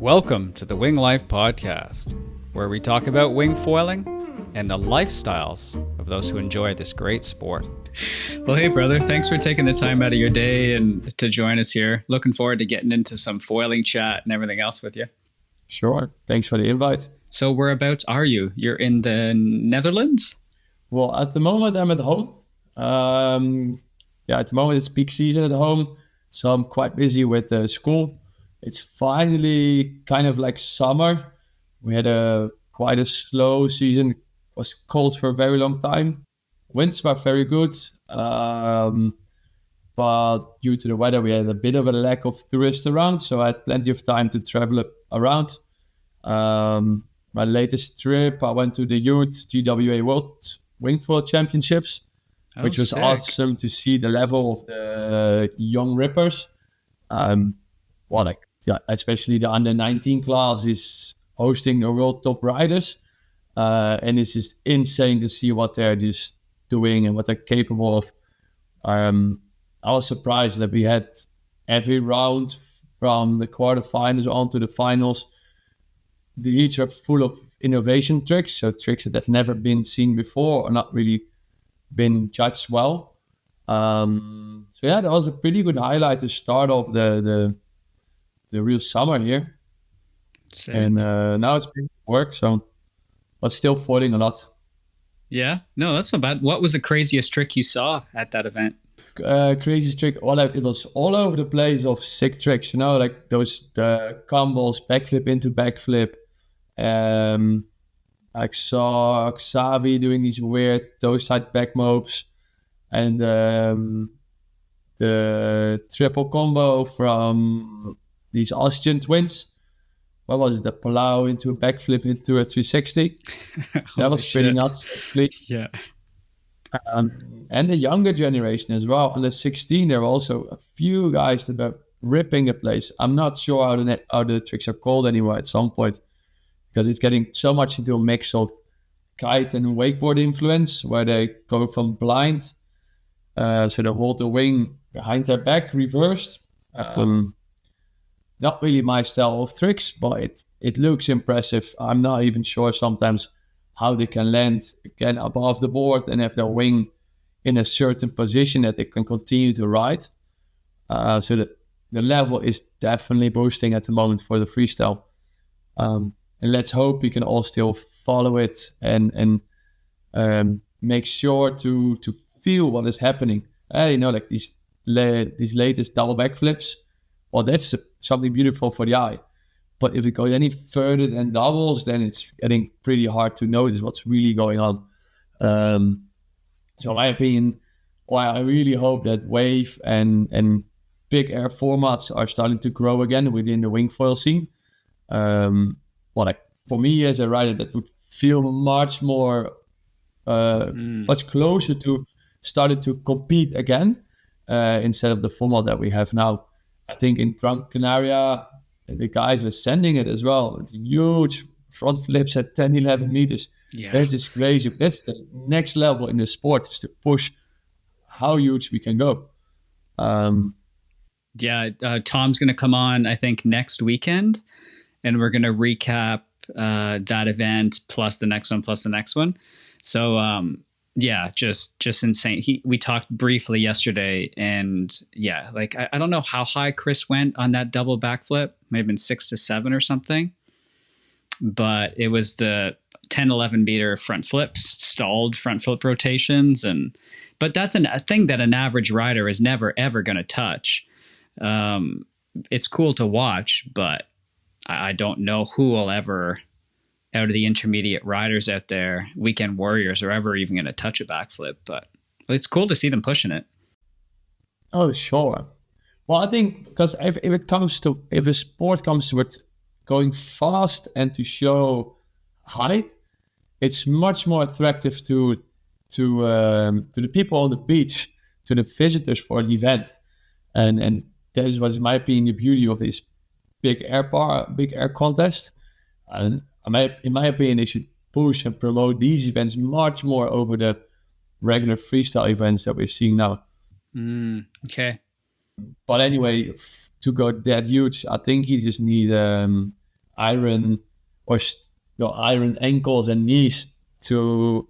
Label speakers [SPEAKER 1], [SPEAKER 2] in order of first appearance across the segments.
[SPEAKER 1] Welcome to the Wing Life Podcast, where we talk about wing foiling and the lifestyles of those who enjoy this great sport. Well, hey, brother, thanks for taking the time out of your day and to join us here. Looking forward to getting into some foiling chat and everything else with you.
[SPEAKER 2] Sure. Thanks for the invite.
[SPEAKER 1] So whereabouts are you? You're in the Netherlands?
[SPEAKER 2] Well, at the moment, I'm at home. At the moment, it's peak season at home. So I'm quite busy with school. It's finally kind of like summer. We had quite a slow season. It was cold for a very long time. Winds were very good. But due to the weather, we had a bit of a lack of tourists around. So I had plenty of time to travel around. My latest trip, I went to the Youth GWA World Wing Foil Championships, which was
[SPEAKER 1] sick.
[SPEAKER 2] Awesome to see the level of the young rippers. Especially the under 19 class is hosting the world top riders, and it's just insane to see what they're just doing and what they're capable of. I was surprised that we had every round from the quarterfinals on to the finals. Each are full of innovation tricks, so tricks that have never been seen before or not really been judged well. That was a pretty good highlight to start off the real summer here.
[SPEAKER 1] Sick.
[SPEAKER 2] And now it's been work, but still foiling a lot.
[SPEAKER 1] Yeah, no, that's not bad. What was the craziest trick you saw at that event?
[SPEAKER 2] Craziest trick, it was all over the place of sick tricks, like the combos, backflip into backflip. I saw Xavi doing these weird toe side back mopes, and the triple combo from these Austrian twins. What was it? The Palau into a backflip into a 360. That was pretty nuts, actually.
[SPEAKER 1] Yeah.
[SPEAKER 2] And the younger generation as well. Under 16, there were also a few guys that were ripping the place. I'm not sure how the tricks are called anymore at some point, because it's getting so much into a mix of kite and wakeboard influence, where they go from blind, so they hold the wing behind their back, reversed. Not really my style of tricks, but it looks impressive. I'm not even sure sometimes how they can land again above the board and have their wing in a certain position that they can continue to ride. So the level is definitely boosting at the moment for the freestyle. And let's hope we can all still follow it and make sure to feel what is happening. Like these latest double backflips. Well, that's something beautiful for the eye. But if it goes any further than doubles, then it's getting pretty hard to notice what's really going on. So in my opinion, I really hope that wave and big air formats are starting to grow again within the wing foil scene. For me as a rider, that would feel much more, much closer to starting to compete again instead of the format that we have now. I think in Gran Canaria, the guys were sending it as well. It's huge front flips at 10, 11 meters.
[SPEAKER 1] Yeah.
[SPEAKER 2] That's just crazy. That's the next level in the sport, is to push how huge we can go.
[SPEAKER 1] Tom's going to come on, I think, next weekend, and we're going to recap that event plus the next one. So, just insane. We talked briefly yesterday, and I don't know how high Chris went on that double backflip. May have been 6 to 7 or something, but it was the 10, 11 meter front flips, stalled front flip rotations, but that's a thing that an average rider is never ever going to touch. It's cool to watch, but I don't know who will ever, out of the intermediate riders out there, weekend warriors, are ever even going to touch a backflip. But it's cool to see them pushing it.
[SPEAKER 2] Oh, sure. Well, I think because if a sport comes with going fast and to show height, it's much more attractive to the people on the beach, to the visitors for the event, and that is what is, in my opinion, the beauty of this big air contest. And in my opinion, they should push and promote these events much more over the regular freestyle events that we're seeing now.
[SPEAKER 1] Okay.
[SPEAKER 2] But anyway, to go that huge, I think you just need iron iron ankles and knees to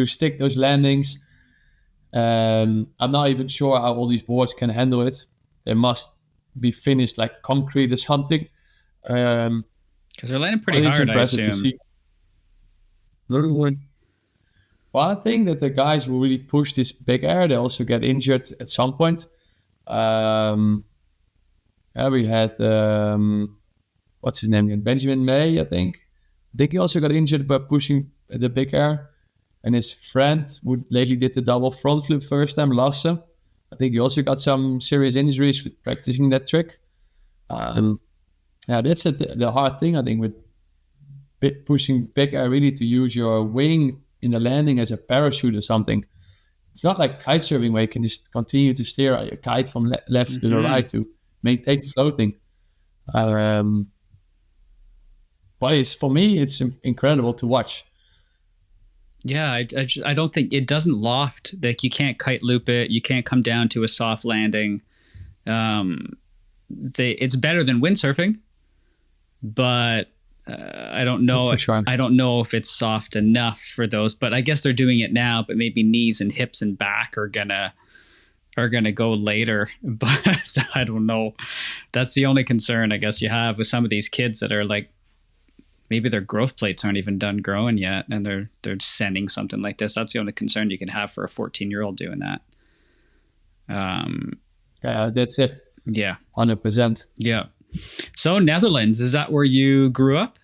[SPEAKER 2] stick those landings. I'm not even sure how all these boards can handle it. They must be finished like concrete or something.
[SPEAKER 1] Because they're landing pretty hard, I assume. To see.
[SPEAKER 2] Well, I think that the guys who really push this big air, they also get injured at some point. We had what's his name again? Benjamin May, I think. I think he also got injured by pushing the big air. And his friend who lately did the double front flip first time, Lasse, I think he also got some serious injuries with practicing that trick. That's the hard thing, I think, with pushing big air, really to use your wing in the landing as a parachute or something. It's not like kite surfing where you can just continue to steer your kite from left to the right to maintain floating. But for me, it's incredible to watch.
[SPEAKER 1] Yeah, I don't think it doesn't loft. Like you can't kite loop it. You can't come down to a soft landing. It's better than windsurfing, but I don't know.
[SPEAKER 2] Sure.
[SPEAKER 1] I don't know if it's soft enough for those. But I guess they're doing it now. But maybe knees and hips and back are gonna go later. But I don't know. That's the only concern I guess you have with some of these kids that are like, maybe their growth plates aren't even done growing yet, and they're sending something like this. That's the only concern you can have for a 14-year-old doing that.
[SPEAKER 2] That's it.
[SPEAKER 1] Yeah,
[SPEAKER 2] 100%.
[SPEAKER 1] Yeah. So Netherlands, is that where you grew up?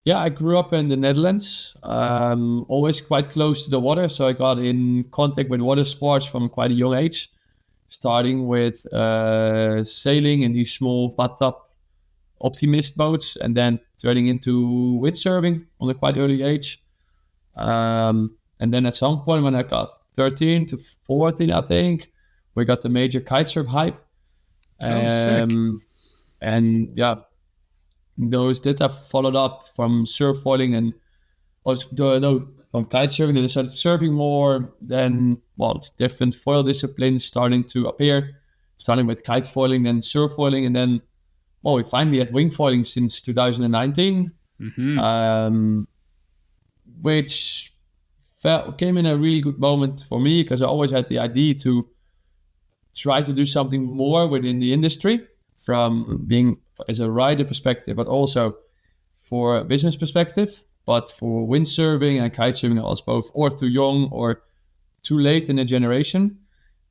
[SPEAKER 2] Yeah, I grew up in the Netherlands. Always quite close to the water, so I got in contact with water sports from quite a young age, starting with sailing in these small bathtub optimist boats, and then turning into windsurfing on a quite early age. And then at some point when I got 13 to 14, I think, we got the major kite surf hype.
[SPEAKER 1] Sick.
[SPEAKER 2] And yeah, those that I followed up from surf foiling and from kite surfing. Then I started surfing more. Then, different foil disciplines starting to appear, starting with kite foiling, then surf foiling, and then we finally had wing foiling since 2019, which came in a really good moment for me because I always had the idea to try to do something more within the industry, from being as a rider perspective, but also for a business perspective. But for windsurfing and kitesurfing, I was both or too young or too late in the generation.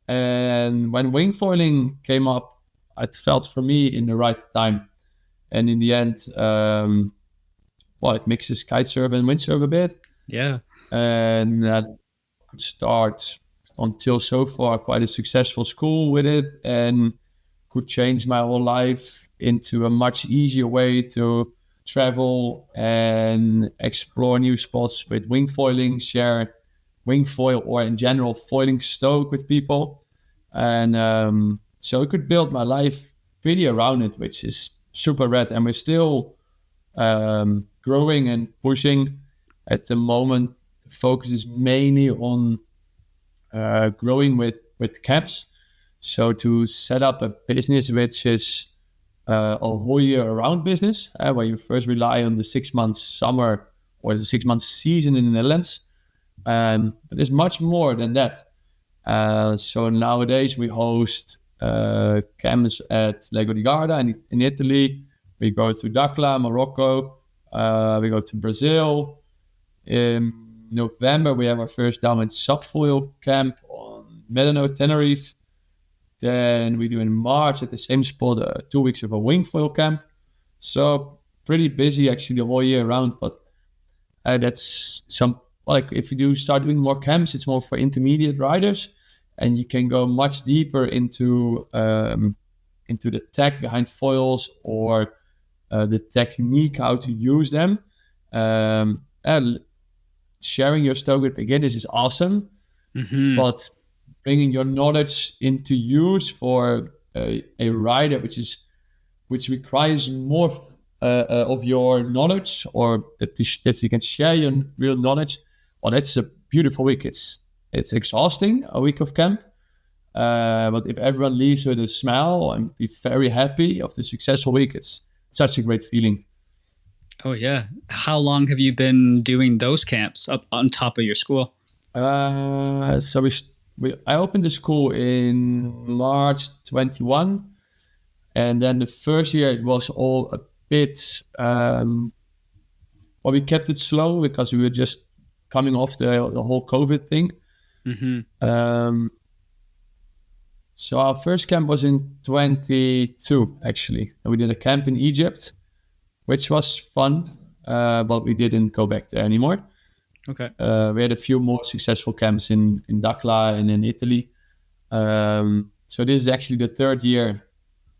[SPEAKER 2] And when wing foiling came up, it felt for me in the right time. And in the end, it mixes kitesurf and windsurf a bit.
[SPEAKER 1] Yeah.
[SPEAKER 2] And I could start until so far quite a successful school with it, and could change my whole life into a much easier way to travel and explore new spots with wing foiling, share wing foil, or in general foiling Stoke with people. And so I could build my life pretty around it, which is super rad. And we're still growing and pushing. At the moment, the focus is mainly on growing with camps. So to set up a business which is a whole year around business, where you first rely on the 6 months summer or the 6 months season in the Netherlands. But there's much more than that. So nowadays we host camps at Lago di Garda in Italy. We go to Dakhla, Morocco. We go to Brazil. In November, we have our first Downwind subfoil camp on Medano, Tenerife. Then we do in March at the same spot 2 weeks of a wing foil camp. So pretty busy actually the whole year round. But that's if you do start doing more camps, it's more for intermediate riders, and you can go much deeper into the tech behind foils or the technique, how to use them. And sharing your Stoke with beginners is awesome, but bringing your knowledge into use for a rider which requires more of your knowledge, or that you can share your real knowledge. Well, that's a beautiful week. It's exhausting, a week of camp, but if everyone leaves with a smile and be very happy of the successful week, it's such a great feeling.
[SPEAKER 1] Oh yeah. How long have you been doing those camps up on top of your school?
[SPEAKER 2] So I opened the school in March 21, and then the first year it was all a bit. We kept it slow because we were just coming off the whole COVID thing.
[SPEAKER 1] Mm-hmm.
[SPEAKER 2] So our first camp was in 22, actually. And we did a camp in Egypt, which was fun, but we didn't go back there anymore.
[SPEAKER 1] Okay.
[SPEAKER 2] We had a few more successful camps in Dakhla and in Italy. So this is actually the third year,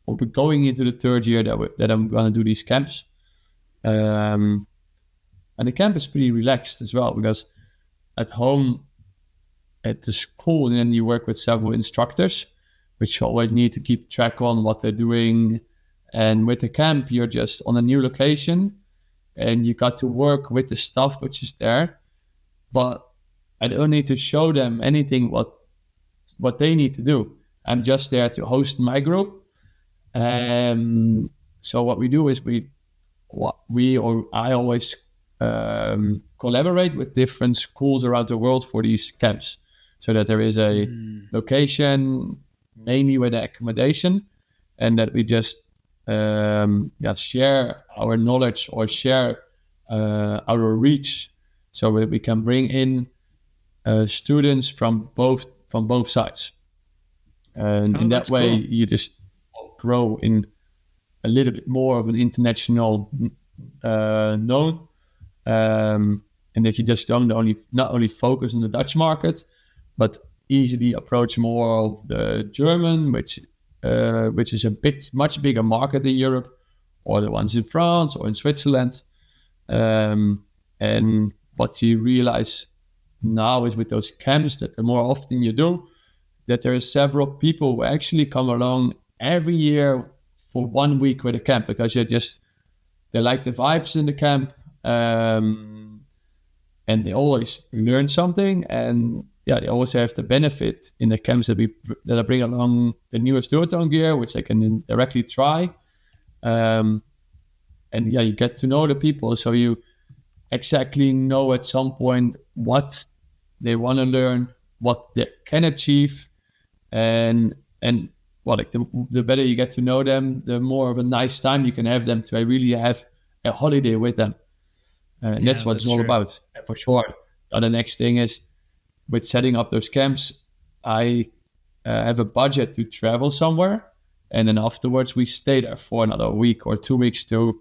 [SPEAKER 2] or we're going into the third year that I'm going to do these camps. And the camp is pretty relaxed as well, because at home, at the school, and then you work with several instructors, which you always need to keep track on what they're doing. And with the camp, you're just on a new location, and you got to work with the stuff which is there. But I don't need to show them anything what they need to do. I'm just there to host my group. So what we do is I always collaborate with different schools around the world for these camps, so that there is a location mainly with the accommodation, and that we just share our knowledge or share our reach, so that we can bring in students from both sides, and in that way cool. You just grow in a little bit more of an international known, and that you just don't not only focus on the Dutch market, but easily approach more of the German, which is much bigger market in Europe, or the ones in France or in Switzerland. And what you realize now is with those camps that the more often you do, that there are several people who actually come along every year for 1 week with a camp, because they like the vibes in the camp, and they always learn something, and they always have the benefit in the camps that I bring along the newest duotone gear, which they can directly try, and you get to know the people, so you exactly know at some point what they want to learn, what they can achieve, and the better you get to know them, the more of a nice time you can have them to really have a holiday with them. And that's what it's all about, for sure. The next thing is, with setting up those camps, I have a budget to travel somewhere, and then afterwards we stay there for another week or 2 weeks to.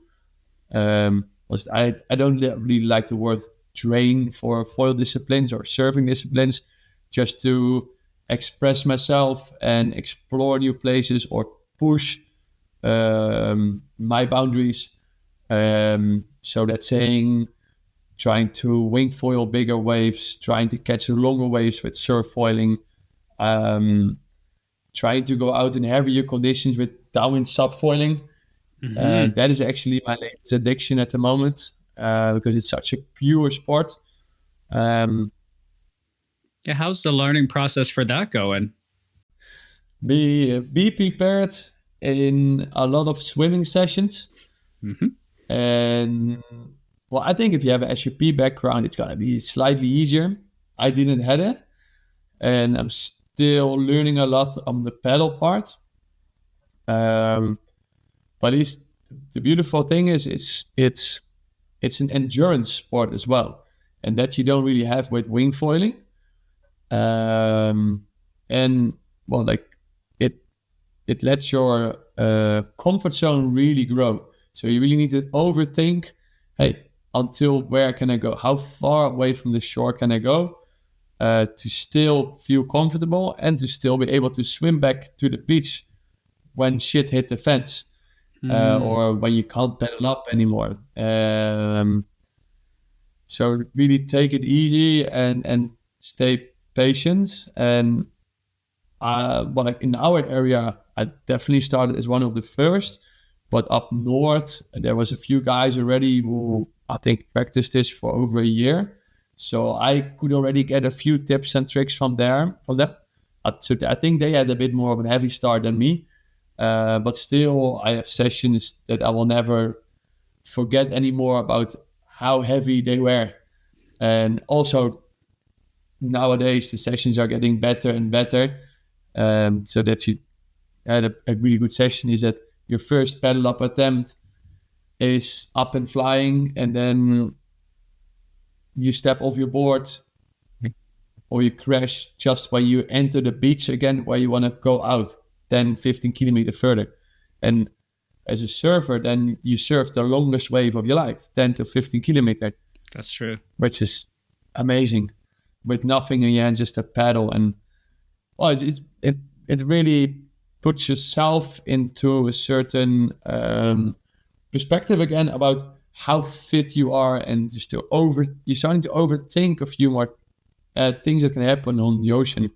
[SPEAKER 2] I don't really like the word train for foil disciplines or surfing disciplines, just to express myself and explore new places or push my boundaries. So that's saying, trying to wing foil bigger waves, trying to catch longer waves with surf foiling, trying to go out in heavier conditions with downwind subfoiling. Mm-hmm. That is actually my latest addiction at the moment, because it's such a pure sport.
[SPEAKER 1] How's the learning process for that going?
[SPEAKER 2] Be prepared in a lot of swimming sessions.
[SPEAKER 1] Mm-hmm.
[SPEAKER 2] And I think if you have an SUP background, it's gonna be slightly easier. I didn't have it, and I'm still learning a lot on the paddle part. But the beautiful thing is it's an endurance sport as well, and that you don't really have with wing foiling. It lets your comfort zone really grow. So you really need to overthink, hey, until where can I go? How far away from the shore can I go to still feel comfortable and to still be able to swim back to the beach when shit hit the fence, or when you can't pedal up anymore. So really take it easy and stay patient. And in our area, I definitely started as one of the first. But up north, there was a few guys already who I think practiced this for over a year. So I could already get a few tips and tricks from them. So I think they had a bit more of a heavy start than me. But still, I have sessions that I will never forget anymore about how heavy they were. And also nowadays the sessions are getting better and better. So that you had a really good session is that your first pedal up attempt is up and flying, and then you step off your board or you crash just when you enter the beach again where you want to go out 10, 15 kilometers further. And as a surfer, then you surf the longest wave of your life, 10 to 15 kilometers.
[SPEAKER 1] That's true.
[SPEAKER 2] Which is amazing. With nothing in your hands, just a paddle. And well, it really puts yourself into a certain perspective again about how fit you are, and you're starting to overthink a few more things that can happen on the ocean.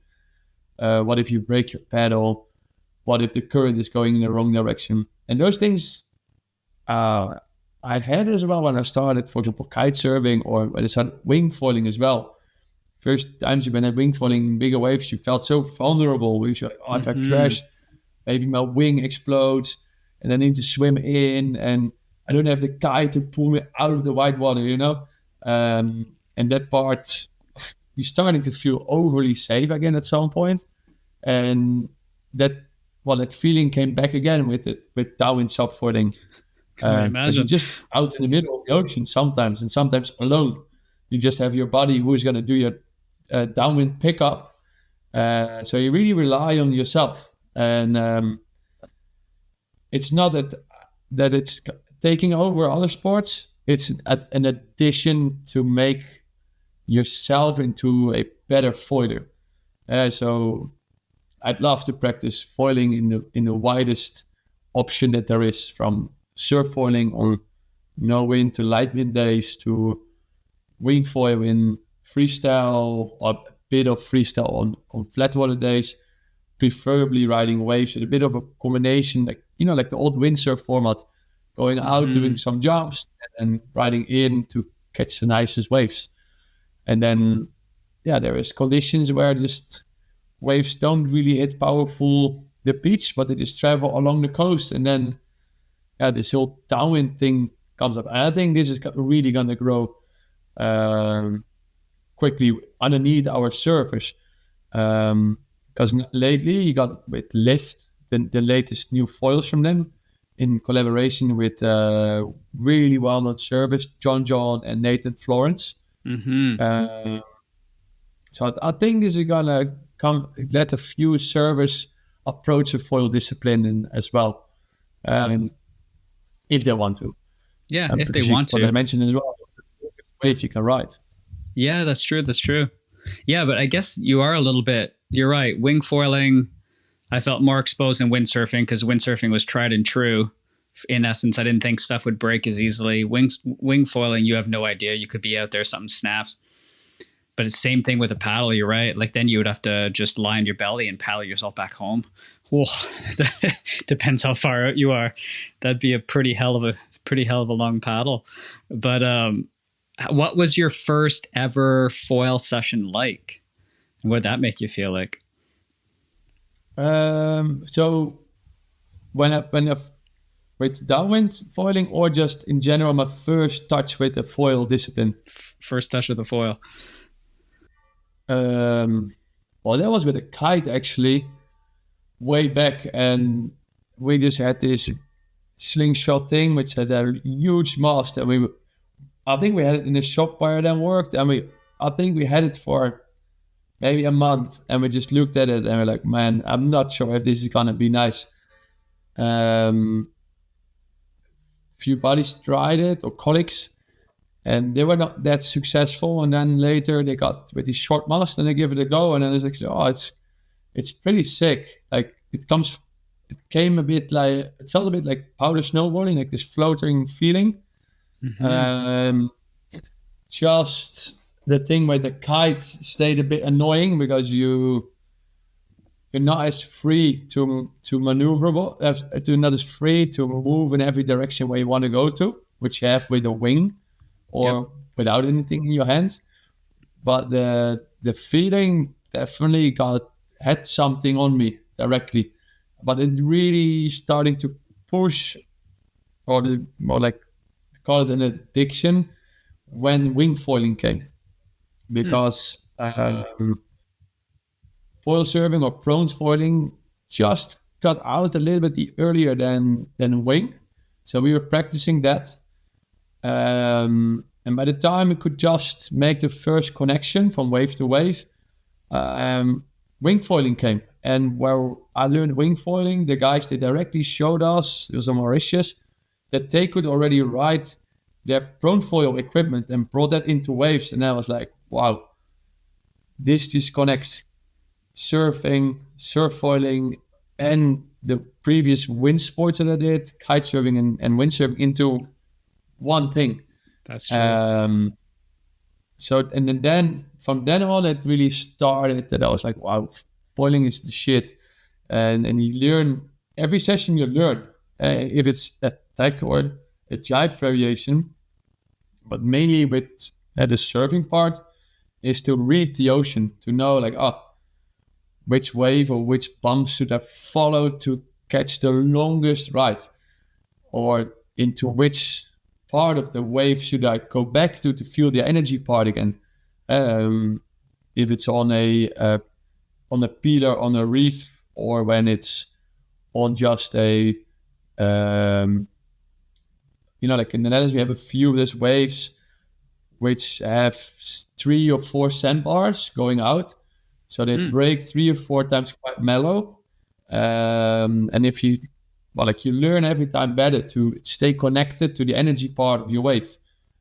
[SPEAKER 2] What if you break your paddle? What if the current is going in the wrong direction? And those things I had as well when I started, for example, kite surfing, or when I started wing foiling as well. First times you've been at wing foiling in bigger waves, you felt so vulnerable. You feel like, oh, if I crash, maybe my wing explodes, and I need to swim in, and I don't have the kite to pull me out of the white water, you know? And that part, you're starting to feel overly safe again at some point. And that feeling came back again with downwind subfoiling. Because you're just out in the middle of the ocean sometimes, and sometimes alone. You just have your buddy who is going to do your downwind pickup. So you really rely on yourself. And it's not that it's taking over other sports. It's an addition to make yourself into a better foiler. So I'd love to practice foiling in the widest option that there is, from surf foiling on no wind to light wind days to wing foil in freestyle, or a bit of freestyle on flat water days, preferably riding waves with a bit of a combination, like the old windsurf format, going out, doing some jumps, and riding in to catch the nicest waves. And then, there is conditions where just waves don't really hit powerful the beach, but they just travel along the coast. And then, this whole downwind thing comes up. And I think this is really going to grow quickly underneath our surfers. Because lately you got with Lift, the latest new foils from them, in collaboration with really well-known surfers, John and Nathan Florence. So I think this is gonna let a few surfers approach the foil discipline as well, if they want to.
[SPEAKER 1] Yeah, if they want to.
[SPEAKER 2] What I mentioned as well, wave you can ride.
[SPEAKER 1] Yeah, that's true. Yeah, but I guess you're right. Wing foiling, I felt more exposed in windsurfing because windsurfing was tried and true. In essence, I didn't think stuff would break as easily. Wing foiling, you have no idea. You could be out there, something snaps. But it's the same thing with a paddle, you're right. Like then you would have to just lie on your belly and paddle yourself back home. Whoa, depends how far out you are. That'd be a pretty hell of a long paddle. But what was your first ever foil session like? And what did that make you feel like?
[SPEAKER 2] So when I with downwind foiling, or just in general, my first touch with the foil discipline?
[SPEAKER 1] First touch with the foil.
[SPEAKER 2] Well, that was with a kite actually, way back, and we just had this slingshot thing which had a huge mast, and I think we had it in the shop where I then worked, and I think we had it for maybe a month, and we just looked at it and we're like, man, I'm not sure if this is gonna be nice. Few buddies tried it, or colleagues, and they were not that successful. And then later they got with this short mast and they give it a go, and then it's actually, it's pretty sick. Like it felt a bit like powder snowboarding, like this floating feeling. Just the thing where the kite stayed a bit annoying because you're not as free to maneuverable, not as free to move in every direction where you want to go to, which you have with a wing or without anything in your hands. But the feeling definitely had something on me directly. But it really starting to push, or more like call it an addiction when wing foiling came, because foil serving or prone foiling just got out a little bit earlier than wing. So we were practicing that. And by the time we could just make the first connection from wave to wave, wing foiling came. And where I learned wing foiling, the guys, they directly showed us, it was on Mauritius, that they could already ride their prone foil equipment and brought that into waves. And I was like, wow, this disconnects surfing, surf foiling, and the previous wind sports that I did, kite surfing and windsurfing, into one thing.
[SPEAKER 1] That's true.
[SPEAKER 2] So, and then from then on, it really started that I was like, wow, foiling is the shit. And you learn, every session you learn, if it's a tack or a jibe variation, but mainly with the surfing part, is to read the ocean, to know like, which wave or which bump should I follow to catch the longest ride, or into which part of the wave should I go back to feel the energy part again. If it's on a pillar on a reef, or when it's on just a like in the Netherlands we have a few of these waves which have 3 or 4 sandbars going out, so they break 3 or 4 times quite mellow. And if you learn every time better to stay connected to the energy part of your wave,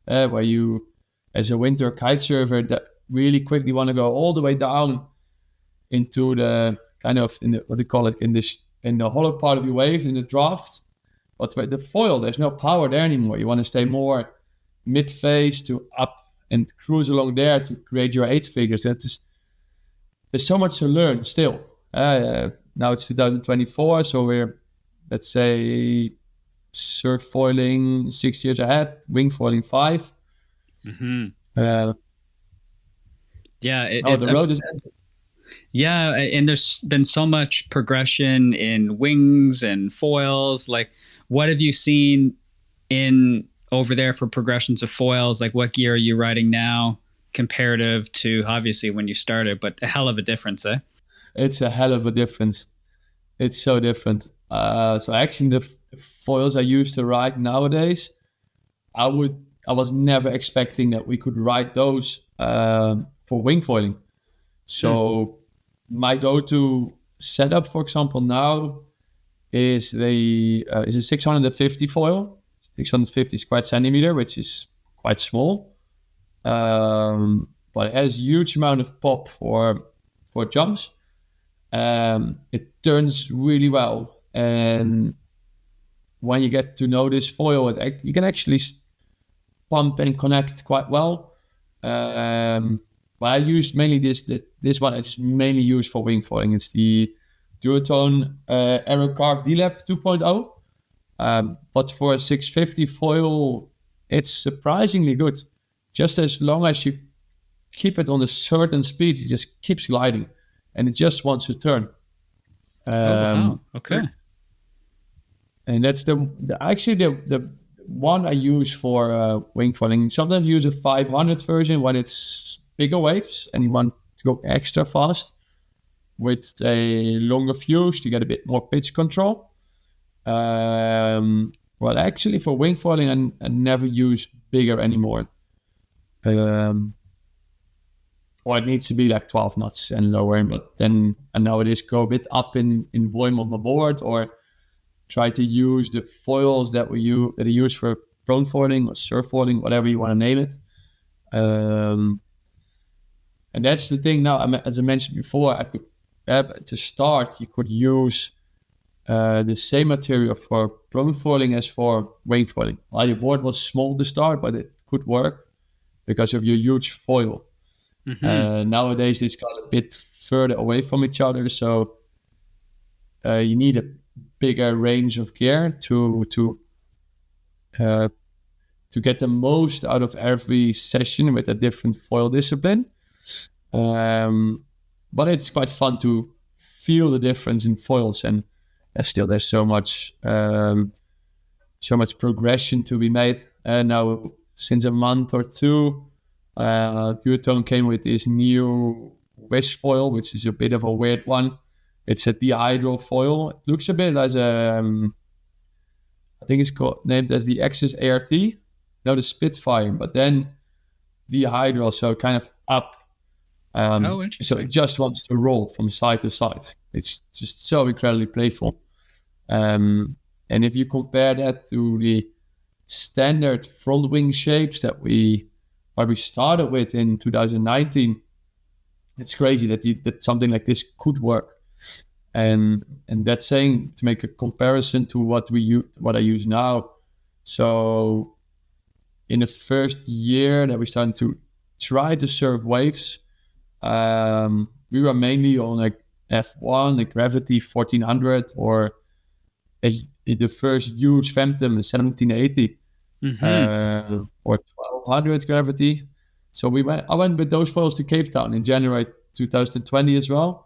[SPEAKER 2] where you, as a winter kite surfer, that really quickly want to go all the way down into the kind of in the hollow part of your wave, in the draft. But with the foil, there's no power there anymore. You want to stay more mid-phase to up and cruise along there to create your 8 figures. There's so much to learn still. Now it's 2024, so we're, let's say, surf foiling 6 years ahead, wing foiling 5.
[SPEAKER 1] Yeah,
[SPEAKER 2] the road is endless.
[SPEAKER 1] Yeah, and there's been so much progression in wings and foils. Like, what have you seen in over there for progressions of foils? Like, what gear are you riding now comparative to obviously when you started, but a hell of a difference, eh?
[SPEAKER 2] It's a hell of a difference. It's so different. So actually the foils I used to ride nowadays, I was never expecting that we could ride those for wing foiling. So my go-to setup, for example, now is a 650 foil. 650 square centimeter, which is quite small, but it has a huge amount of pop for jumps. It turns really well, and when you get to know this foil, you can actually pump and connect quite well. But I used mainly this one. I just mainly use for wing foiling. It's the Duotone Aero Carve D-Lab 2.0. But for a 650 foil, it's surprisingly good. Just as long as you keep it on a certain speed, it just keeps gliding, and it just wants to turn.
[SPEAKER 1] Wow. Okay.
[SPEAKER 2] And that's the one I use for wing foiling. Sometimes I use a 500 version when it's bigger waves and you want to go extra fast with a longer fuse to get a bit more pitch control. Well, actually, for wing foiling, I never use bigger anymore. Or it needs to be like 12 knots and lower. But then I nowadays go a bit up in volume of my board, or try to use the foils that I use for prone foiling or surf foiling, whatever you want to name it. And that's the thing now. As I mentioned before, I could to start, you could use the same material for prone foiling as for wing foiling. Well, your board was small to start, but it could work because of your huge foil. Nowadays, it's got a bit further away from each other, so you need a bigger range of gear to get the most out of every session with a different foil discipline. But it's quite fun to feel the difference in foils, and still there's so much progression to be made. And now since a month or two, Duotone came with this new wish foil, which is a bit of a weird one. It's a dihydro foil. It looks a bit as I think it's named as the Axis ART. No, the Spitfire, but then dihydro, so kind of up.
[SPEAKER 1] Interesting.
[SPEAKER 2] So it just wants to roll from side to side. It's just so incredibly playful. And if you compare that to the standard front wing shapes that we started with in 2019, it's crazy that something like this could work. And that's saying, to make a comparison to what I use now. So in the first year that we started to try to surf waves, we were mainly on a F1, a Gravity 1400, or the first huge Phantom, 1780, or 1200 Gravity. So I went with those foils to Cape Town in January 2020 as well,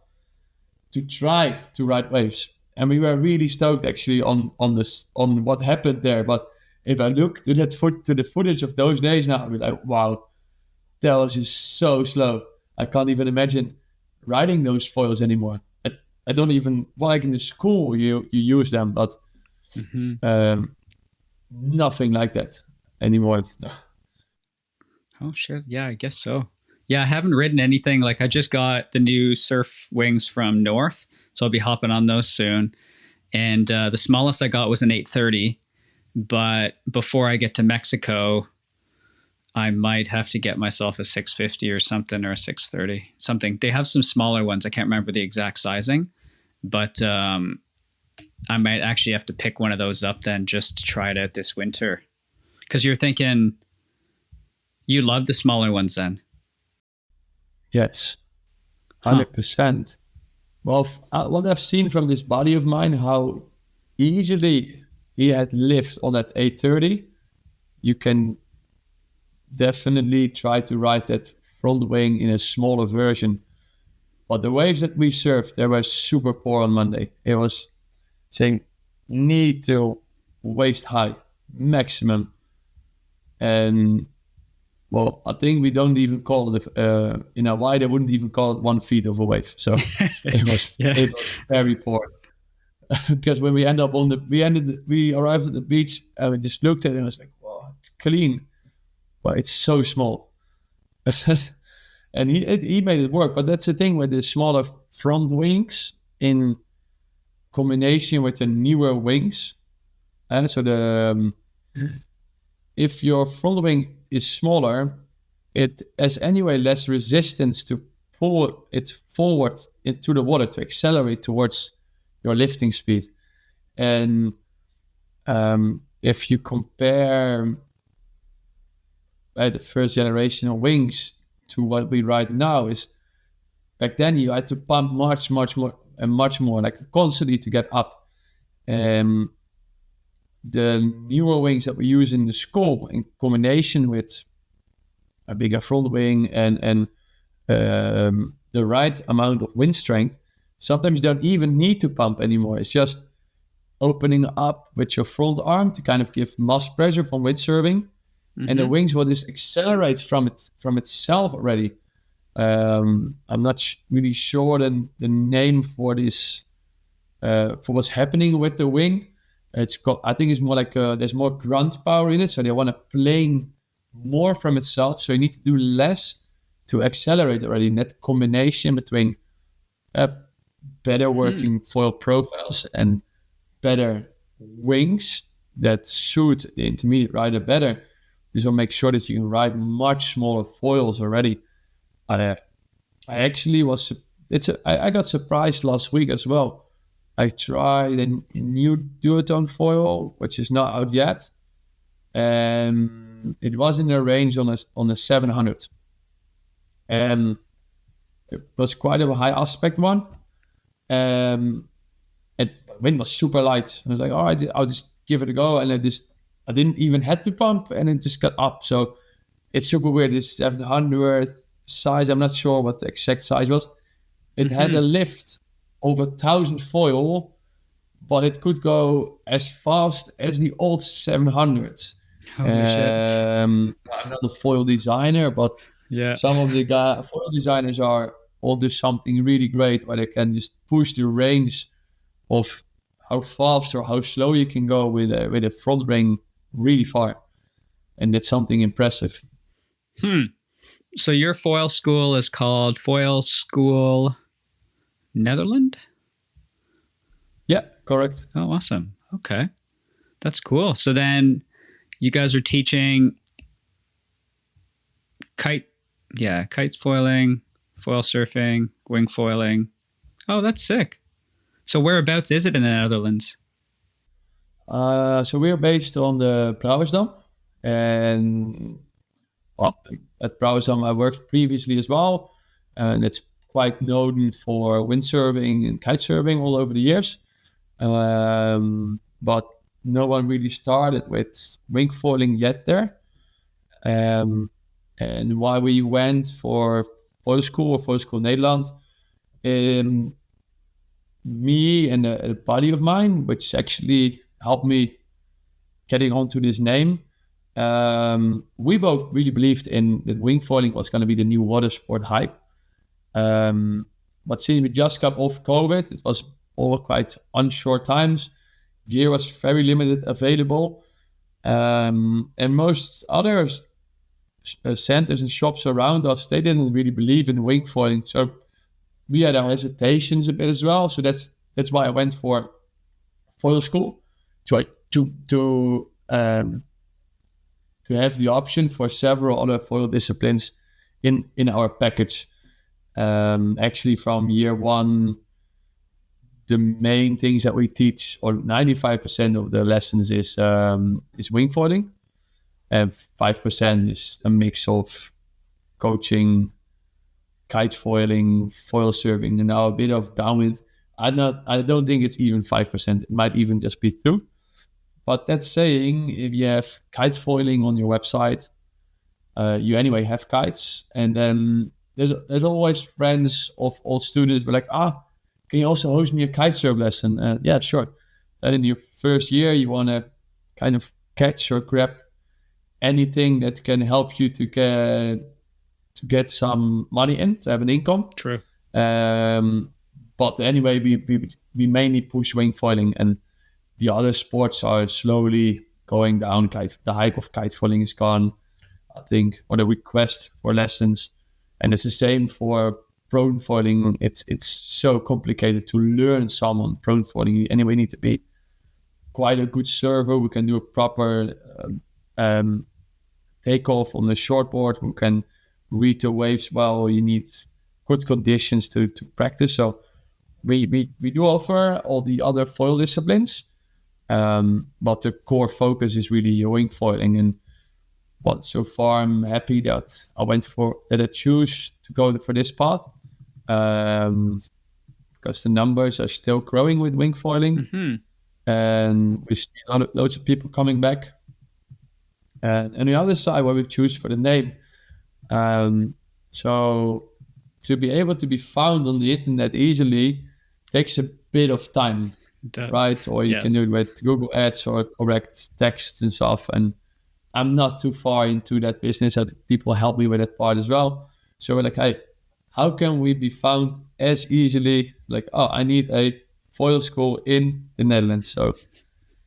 [SPEAKER 2] to try to ride waves. And we were really stoked actually on what happened there. But if I look to the footage of those days now, I'll be like, wow, that was just so slow. I can't even imagine riding those foils anymore. I don't even, like in the school you use them, but nothing like that anymore.
[SPEAKER 1] Oh shit, yeah, I guess so. Yeah, I haven't ridden anything. Like, I just got the new surf wings from North, so I'll be hopping on those soon. And the smallest I got was an 830, but before I get to Mexico, I might have to get myself a 650 or something, or a 630, something. They have some smaller ones. I can't remember the exact sizing, but I might actually have to pick one of those up then, just to try it out this winter. Because you're thinking you love the smaller ones then.
[SPEAKER 2] Yes, 100%. Well, what I've seen from this buddy of mine, how easily he had lift on that 830, you can definitely try to ride that front wing in a smaller version. But the waves that we surfed, they were super poor on Monday. It was saying need to waist high, maximum. And well, I think we don't even call it, in Hawaii, they wouldn't even call it 1 feet of a wave. So it was very poor. Because when we we arrived at the beach and we just looked at it and I was like, wow, it's clean, but it's so small. And he made it work. But that's the thing with the smaller front wings in combination with the newer wings. And so if your front wing is smaller, it has anyway less resistance to pull it forward into the water, to accelerate towards your lifting speed. And if you compare the first generation of wings to what we ride now, is back then you had to pump much more, like constantly to get up. The newer wings that we use in the school, in combination with a bigger front wing and the right amount of wind strength, sometimes you don't even need to pump anymore. It's just opening up with your front arm to kind of give mass pressure from windsurfing, and the wings will just accelerate from itself already. I'm not really sure the name for this, for what's happening with the wing. It's called, I think it's more like there's more grunt power in it, so they want to plane more from itself. So you need to do less to accelerate already. And that combination between better working foil profiles and better wings that suit the intermediate rider better, this will make sure that you can ride much smaller foils already. I actually I got surprised last week as well. I tried a new duotone foil, which is not out yet, and it was in the range on a 700, and it was quite a high aspect one. And wind was super light. I was like, all right, I'll just give it a go, and I didn't even have to pump, and it just got up. So it's super weird. This 700 size, I'm not sure what the exact size was. It had a lift over 1,000 foil, but it could go as fast as the old 700s.
[SPEAKER 1] Holy shit.
[SPEAKER 2] I'm not a foil designer, but
[SPEAKER 1] Yeah.
[SPEAKER 2] some of the foil designers are onto something really great where they can just push the range of how fast or how slow you can go with a front ring really far, and that's something impressive.
[SPEAKER 1] So your foil school is called Foil School Netherland?
[SPEAKER 2] Yeah, correct.
[SPEAKER 1] Oh, awesome. Okay. That's cool. So then you guys are teaching kite foiling, foil surfing, wing foiling. Oh, that's sick. So whereabouts is it in the Netherlands?
[SPEAKER 2] So we're based on the Brauersdam, and well, at Brauersdam I worked previously as well, and it's quite known for windsurfing and kite surfing all over the years. But no one really started with wing foiling yet there. And why we went for Foil School or Foil School Nederland, me and a buddy of mine, which actually helped me getting onto this name, we both really believed in that wing foiling was going to be the new water sport hype. But since we just got off COVID, it was all quite unsure times. Gear was very limited available. And most other centers and shops around us, they didn't really believe in wing foiling. So we had our hesitations a bit as well. So that's why I went for foil school to have the option for several other foil disciplines in our package. Actually, from year one, the main things that we teach, or 95% of the lessons, is wing foiling, and 5% is a mix of coaching, kite foiling, foil surfing, and now a bit of downwind. I don't think it's even 5%. It might even just be 2%. But that's saying, if you have kite foiling on your website, you anyway have kites, and then there's always friends of all students who are like, can you also host me a kite surf lesson? Yeah, sure. And in your first year, you want to kind of catch or grab anything that can help you to get some money in, to have an income.
[SPEAKER 1] True.
[SPEAKER 2] But anyway, we mainly push wing foiling, and the other sports are slowly going down. The hype of kite foiling is gone, I think, or the request for lessons. And it's the same for prone foiling. It's so complicated to learn some prone foiling. You anyway need to be quite a good server who can do a proper takeoff on the shortboard, who can read the waves well. You need good conditions to practice. So we do offer all the other foil disciplines, but the core focus is really wing foiling. And but so far I'm happy that I choose to go for this path, because the numbers are still growing with wing foiling, and we see loads of people coming back. And on the other side, what we choose for the name, so to be able to be found on the internet easily takes a bit of time, right? Or you can do it with Google Ads or correct text and stuff. And I'm not too far into that business. People help me with that part as well. So we're like, hey, how can we be found as easily? Like, I need a foil school in the Netherlands. So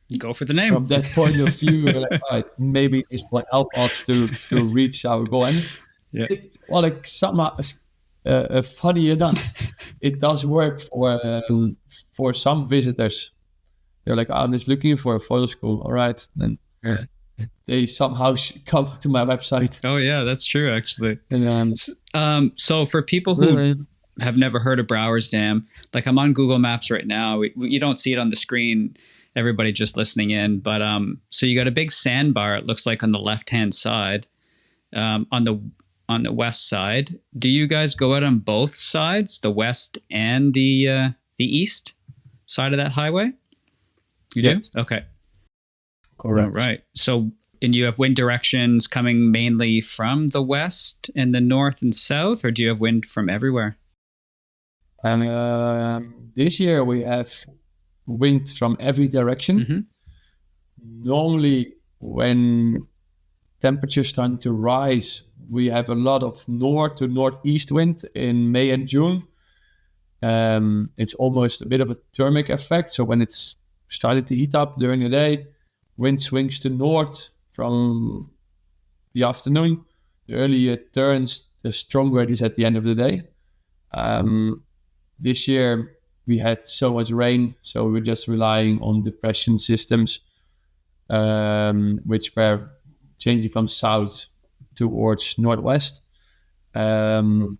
[SPEAKER 1] you go for the name.
[SPEAKER 2] From that point of view, we're like, all right, maybe this will help us to reach our goal. And somehow, funny enough, it does work for some visitors. They're like, I'm just looking for a foil school. All right, then they somehow come to my website.
[SPEAKER 1] Oh yeah, that's true actually.
[SPEAKER 2] And
[SPEAKER 1] so for people who have never heard of Brauersdam, like I'm on Google Maps right now. You don't see it on the screen, everybody just listening in, but so you got a big sandbar, it looks like, on the left-hand side, on the west side. Do you guys go out on both sides, the west and the east side of that highway? You do? Okay.
[SPEAKER 2] Correct.
[SPEAKER 1] All right. So, and you have wind directions coming mainly from the west and the north and south, or do you have wind from everywhere?
[SPEAKER 2] This year we have wind from every direction. Normally, when temperatures starting to rise, we have a lot of north to northeast wind in May and June. It's almost a bit of a thermic effect. So when it's starting to heat up during the day, wind swings to north from the afternoon. The earlier it turns, the stronger it is at the end of the day. This year we had so much rain, so we were just relying on depression systems, which were changing from south towards northwest. And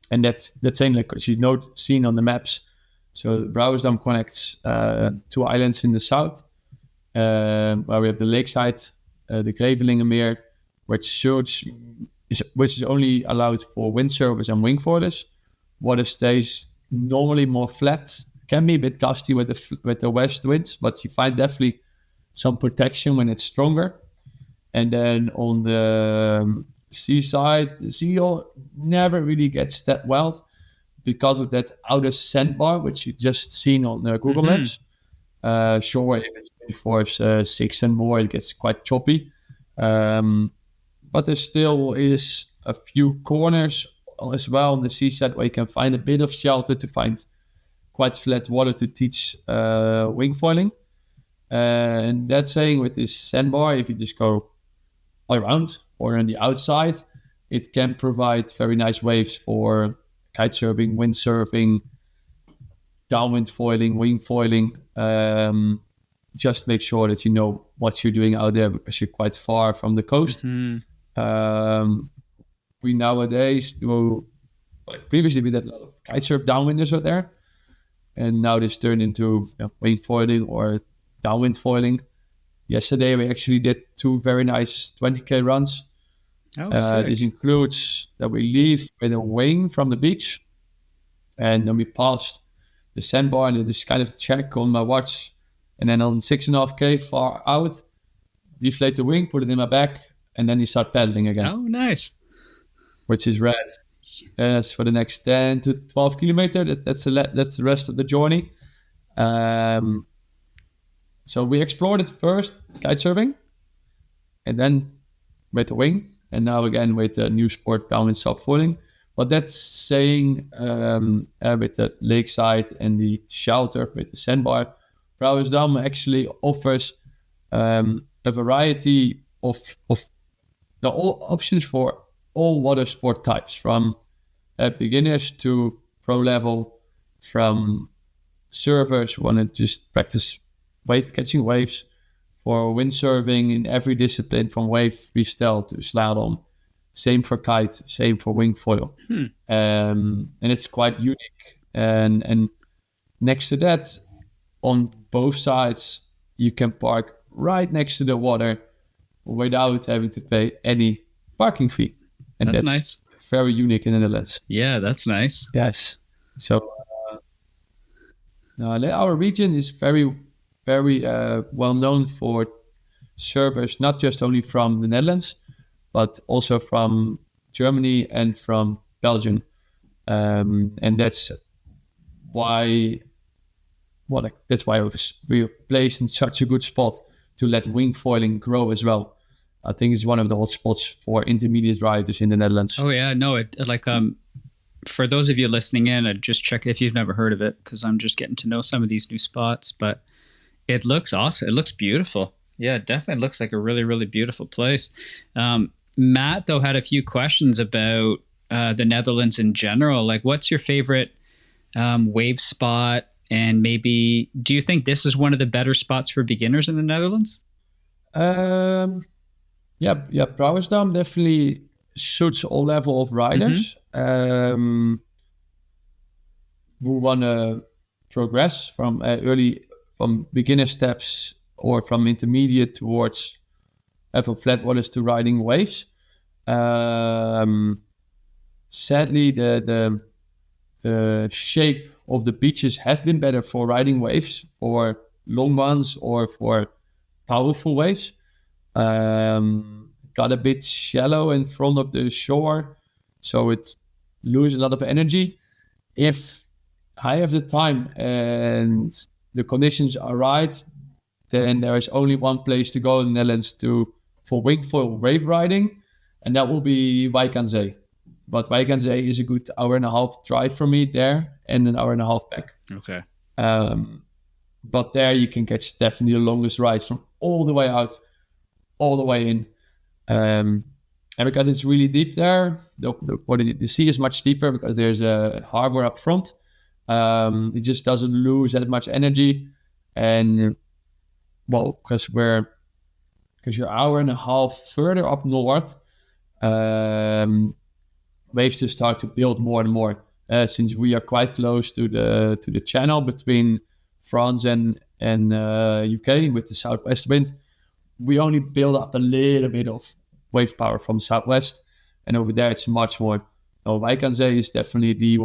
[SPEAKER 2] that's saying, like you seen on the maps. So Brauersdam connects two islands in the south, where we have the lakeside, the Grevelingenmeer, which is only allowed for windsurfers and wingfoilers. Water stays normally more flat. Can be a bit gusty with the west winds, but you find definitely some protection when it's stronger. And then on the seaside, the seal never really gets that wild because of that outer sandbar, which you just seen on Google Maps. Sure, if it's force 6 and more, it gets quite choppy. But there still is a few corners as well on the seaside where you can find a bit of shelter to find quite flat water to teach wingfoiling. And that's saying with this sandbar, if you just go around or on the outside, it can provide very nice waves for kite surfing, windsurfing, downwind foiling, wing foiling. Just make sure that you know what you're doing out there because you're quite far from the coast. We nowadays do, like previously we did a lot of kite surf downwinders out there, and now this turned into wing foiling or downwind foiling. Yesterday we actually did 2 very nice 20k runs. This includes that we leave with a wing from the beach, and then we passed the sandbar and this kind of check on my watch, and then on 6.5k far out, deflate the wing, put it in my back, and then you start paddling again.
[SPEAKER 1] Oh, nice.
[SPEAKER 2] Which is rad. As for the next 10 to 12 kilometers, that's the rest of the journey. So we explored it first, kite surfing, and then with the wing, and now again with the new sport, downwind subfoiling. But that's saying with the lakeside and the shelter with the sandbar, Brauersdam actually offers a variety of all options for all water sport types, from beginners to pro level, from surfers who want to just practice catching waves, for windsurfing in every discipline from wave freestyle to slalom. Same for kite, same for wing foil. And it's quite unique. And next to that, on both sides, you can park right next to the water without having to pay any parking fee. And that's nice. Very unique in the Netherlands.
[SPEAKER 1] Yeah, that's nice.
[SPEAKER 2] Yes. So our region is very, very well known for surfers, not just only from the Netherlands, but also from Germany and from Belgium. And that's why we were placed in such a good spot to let wing foiling grow as well. I think it's one of the hotspots for intermediate riders in the Netherlands.
[SPEAKER 1] Oh yeah, no, for those of you listening in, I'd just check if you've never heard of it, because I'm just getting to know some of these new spots, but it looks awesome. It looks beautiful. Yeah, it definitely looks like a really, really beautiful place. Matt, though, had a few questions about the Netherlands in general. Like, what's your favorite wave spot? And maybe, do you think this is one of the better spots for beginners in the Netherlands?
[SPEAKER 2] Yeah, Brauersdam definitely suits all level of riders who want to progress from beginner steps or from intermediate towards from flat waters to riding waves. Sadly, the shape of the beaches have been better for riding waves, for long ones or for powerful waves. Got a bit shallow in front of the shore, so it loses a lot of energy. If I have the time and the conditions are right, then there is only one place to go in the Netherlands for wing foil wave riding, and that will be Wijk aan Zee. But Wijk aan Zee is a good hour and a half drive from me there, and an hour and a half back.
[SPEAKER 1] Okay.
[SPEAKER 2] But there you can catch definitely the longest rides from all the way out, all the way in. And because it's really deep there, the sea is much deeper because there's a harbor up front. It just doesn't lose that much energy. And well, because you're an hour and a half further up north, waves just start to build more and more. Since we are quite close to the channel between France and UK with the southwest wind, we only build up a little bit of wave power from southwest, and over there it's much more. Wijk aan Zee is definitely the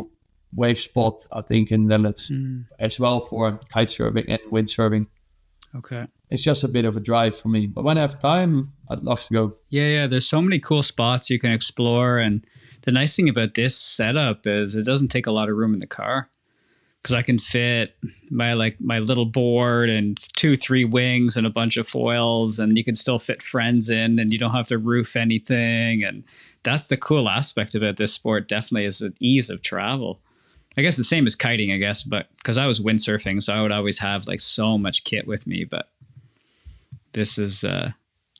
[SPEAKER 2] wave spot, I think, in the Netherlands as well for kite surfing and windsurfing.
[SPEAKER 1] Okay.
[SPEAKER 2] It's just a bit of a drive for me, but when I have time, I'd love to go.
[SPEAKER 1] Yeah. There's so many cool spots you can explore, and the nice thing about this setup is it doesn't take a lot of room in the car, because I can fit my little board and 2-3 wings and a bunch of foils, and you can still fit friends in, and you don't have to roof anything. And that's the cool aspect about this sport, definitely, is the ease of travel. I guess the same as kiting, I guess, but because I was windsurfing, so I would always have like so much kit with me, but this is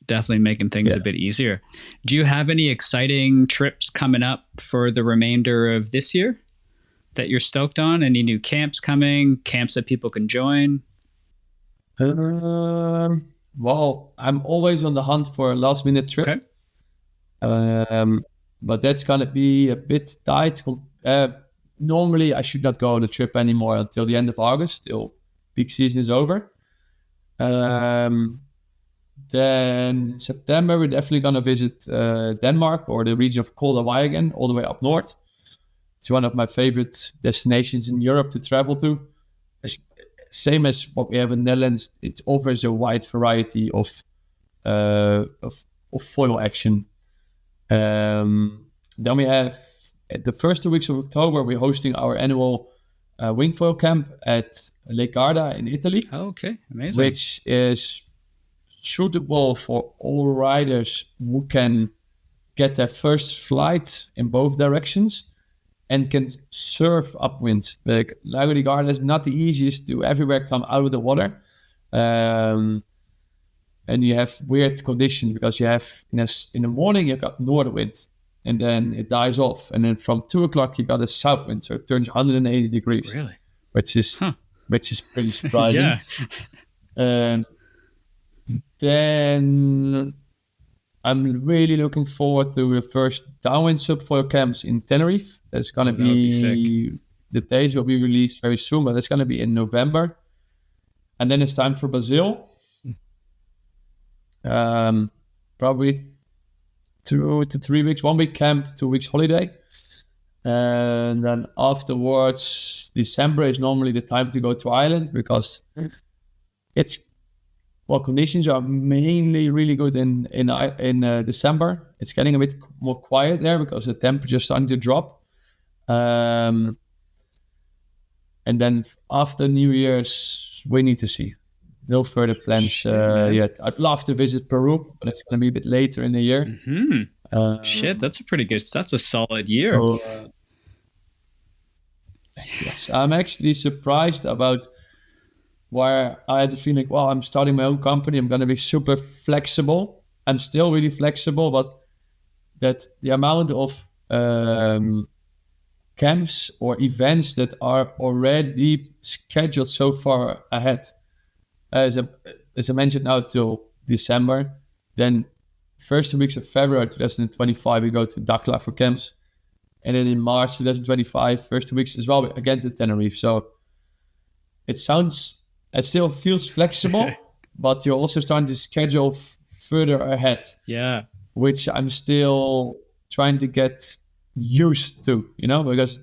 [SPEAKER 1] definitely making things a bit easier. Do you have any exciting trips coming up for the remainder of this year that you're stoked on? Any new camps coming, camps that people can join?
[SPEAKER 2] Well, I'm always on the hunt for a last minute trip. Okay. But that's going to be a bit tight. Normally, I should not go on a trip anymore until the end of August, till peak season is over. Then in September, we're definitely going to visit Denmark or the region of Kolderwij again, all the way up north. It's one of my favorite destinations in Europe to travel to. Same as what we have in the Netherlands, it offers a wide variety of foil action. Then we have, at the first 2 weeks of October, we're hosting our annual wing foil camp at Lake Garda in Italy.
[SPEAKER 1] Oh, okay, amazing.
[SPEAKER 2] Which is suitable for all riders who can get their first flight in both directions and can surf upwind. Like Lago di Garda is not the easiest to everywhere come out of the water. And you have weird conditions because you have, in the morning, you've got north wind and then it dies off. And then from 2 o'clock, you got a south wind. So it turns 180 degrees.
[SPEAKER 1] Really?
[SPEAKER 2] Which is pretty surprising.
[SPEAKER 1] Yeah.
[SPEAKER 2] Then I'm really looking forward to the first Downwind subfoil camps in Tenerife. That's going to be the dates will be released very soon, but it's going to be in November. And then it's time for Brazil. Probably 2 to 3 weeks, 1 week camp, 2 weeks holiday. And then afterwards, December is normally the time to go to Ireland because conditions are mainly really good in December. It's getting a bit more quiet there because the temperature is starting to drop. And then after New Year's, we need to see. No further plans yet. I'd love to visit Peru, but it's going to be a bit later in the year.
[SPEAKER 1] Mm-hmm. That's a solid year.
[SPEAKER 2] So, yes, I'm actually surprised about where I had the feeling, I'm starting my own company. I'm going to be super flexible. I'm still really flexible, but that the amount of camps or events that are already scheduled so far ahead. As I mentioned now till December, then first 2 weeks of February 2025, we go to Dakla for camps. And then in March 2025, first 2 weeks as well, again to Tenerife. So it still feels flexible, but you're also starting to schedule further ahead.
[SPEAKER 1] Yeah.
[SPEAKER 2] Which I'm still trying to get used to, because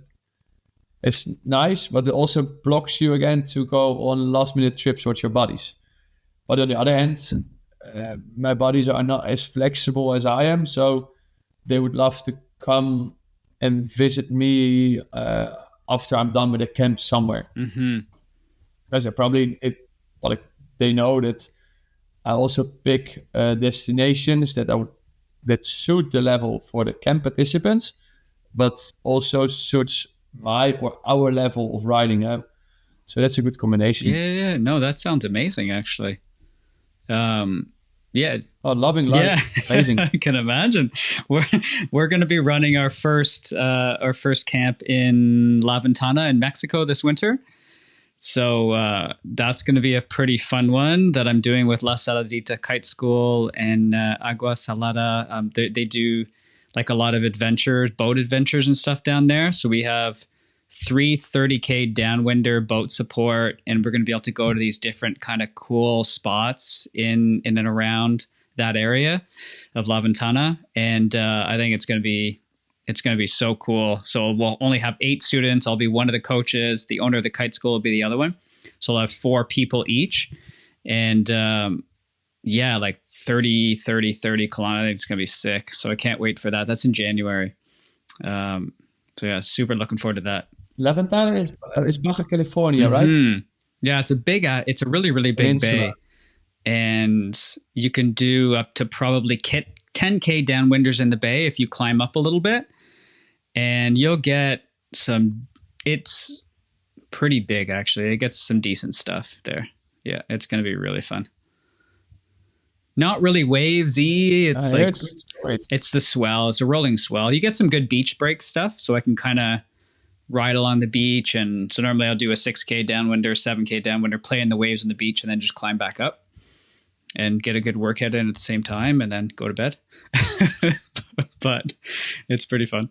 [SPEAKER 2] it's nice, but it also blocks you again to go on last minute trips with your buddies. But on the other hand, my buddies are not as flexible as I am, so they would love to come and visit me after I'm done with the camp somewhere.
[SPEAKER 1] Mm-hmm.
[SPEAKER 2] Because they know that I also pick destinations that suit the level for the camp participants, but also suits my or our level of riding. So that's a good combination.
[SPEAKER 1] Yeah. No, that sounds amazing, actually. Yeah.
[SPEAKER 2] Oh, loving life.
[SPEAKER 1] Yeah.
[SPEAKER 2] Amazing.
[SPEAKER 1] I can imagine. We're going to be running our first camp in La Ventana in Mexico this winter. So that's going to be a pretty fun one that I'm doing with La Saladita Kite School and Agua Salada. They do like a lot of adventures, boat adventures and stuff down there. So we have 3 30K downwinder boat support, and we're going to be able to go to these different kind of cool spots in and around that area of La Ventana. And I think it's going to be so cool. So we'll only have 8 students. I'll be one of the coaches. The owner of the kite school will be the other one. So I'll have 4 people each. And like 30 kilometers. It's going to be sick. So I can't wait for that. That's in January. So yeah, super looking forward to that.
[SPEAKER 2] La Ventana is Baja California, right?
[SPEAKER 1] Yeah, it's a really, really big bay. And you can do up to probably 10K downwinders in the bay if you climb up a little bit. And you'll get it's pretty big, actually. It gets some decent stuff there. Yeah, it's going to be really fun. Not really wavesy. It's the swell. It's a rolling swell. You get some good beach break stuff, so I can kind of ride along the beach. And so normally I'll do a 6K downwinder, 7K downwinder, play in the waves on the beach, and then just climb back up and get a good workout in at the same time, and then go to bed. But it's pretty fun.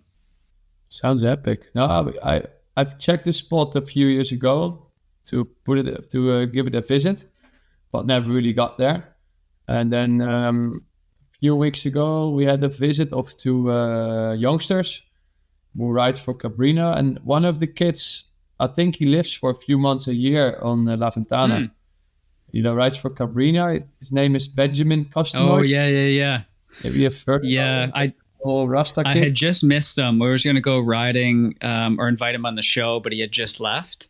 [SPEAKER 2] Sounds epic. No, I've checked this spot a few years ago to give it a visit, but never really got there. And then a few weeks ago, we had a visit of 2 youngsters who ride for Cabrina, and one of the kids, I think he lives for a few months a year on La Ventana. He rides for Cabrina. His name is Benjamin Costanoid.
[SPEAKER 1] Oh yeah.
[SPEAKER 2] Maybe you've heard.
[SPEAKER 1] Yeah,
[SPEAKER 2] Rasta kid.
[SPEAKER 1] I had just missed him. We were going to go riding or invite him on the show, but he had just left.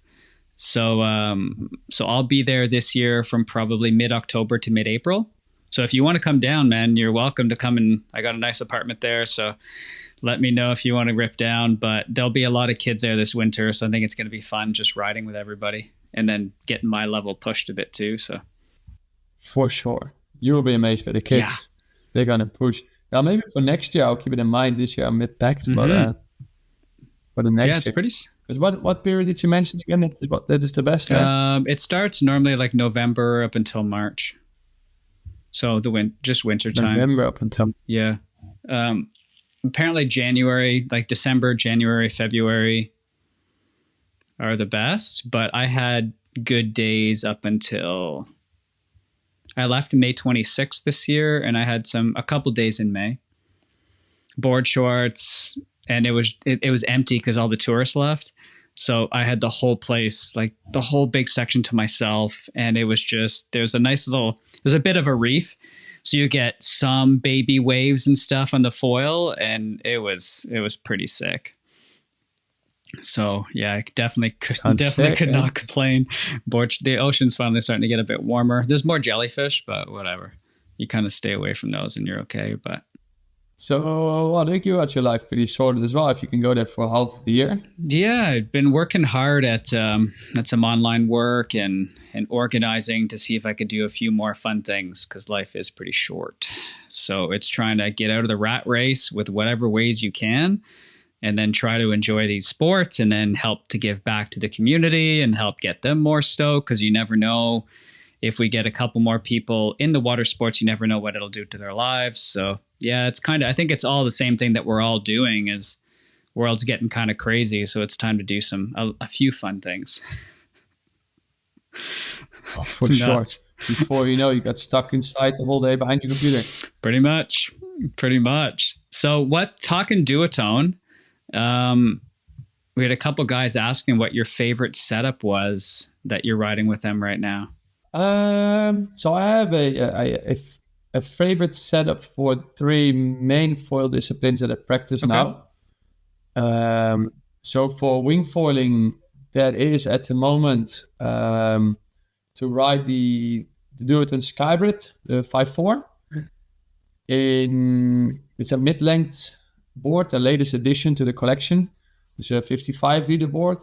[SPEAKER 1] So I'll be there this year from probably mid-October to mid-April. So if you want to come down, man, you're welcome to come. And I got a nice apartment there, so let me know if you want to rip down. But there'll be a lot of kids there this winter, so I think it's going to be fun just riding with everybody and then getting my level pushed a bit too. So
[SPEAKER 2] for sure, you'll be amazed by the kids. Yeah. They're gonna push. Now maybe for next year, I'll keep it in mind. This year I'm mid-packed, but for the next year,
[SPEAKER 1] it's pretty.
[SPEAKER 2] Because what period did you mention again? That is the best.
[SPEAKER 1] It starts normally like November up until March. So just winter time.
[SPEAKER 2] November up until
[SPEAKER 1] apparently January, like December, January, February are the best. But I had good days up until I left May 26th this year, and I had a couple days in May. Board shorts, and it was empty because all the tourists left. So I had the whole place, like the whole big section to myself, and it was just there's a bit of a reef, so you get some baby waves and stuff on the foil, and it was pretty sick. So yeah, I definitely could not complain. The ocean's finally starting to get a bit warmer. There's more jellyfish, but whatever. You kind of stay away from those and you're okay. But
[SPEAKER 2] so I think you had your life pretty sorted as well if you can go there for half the year.
[SPEAKER 1] Yeah, I've been working hard at some online work and organizing to see if I could do a few more fun things because life is pretty short. So it's trying to get out of the rat race with whatever ways you can, and then try to enjoy these sports and then help to give back to the community and help get them more stoked, because you never know if we get a couple more people in the water sports, you never know what it'll do to their lives. So yeah, I think it's all the same thing that we're all doing is world's getting kind of crazy. So it's time to do a few fun things.
[SPEAKER 2] Oh, for sure. Before you know, you got stuck inside the whole day behind your computer.
[SPEAKER 1] Pretty much. So talking duotone, we had a couple guys asking what your favorite setup was that you're riding with them right now.
[SPEAKER 2] So I have a favorite setup for 3 main foil disciplines that I practice now. So for wing foiling, that is at the moment to ride the to do it in Skybrid, the 5.4. It's a mid-length board, the latest addition to the collection. It's a 55 liter board,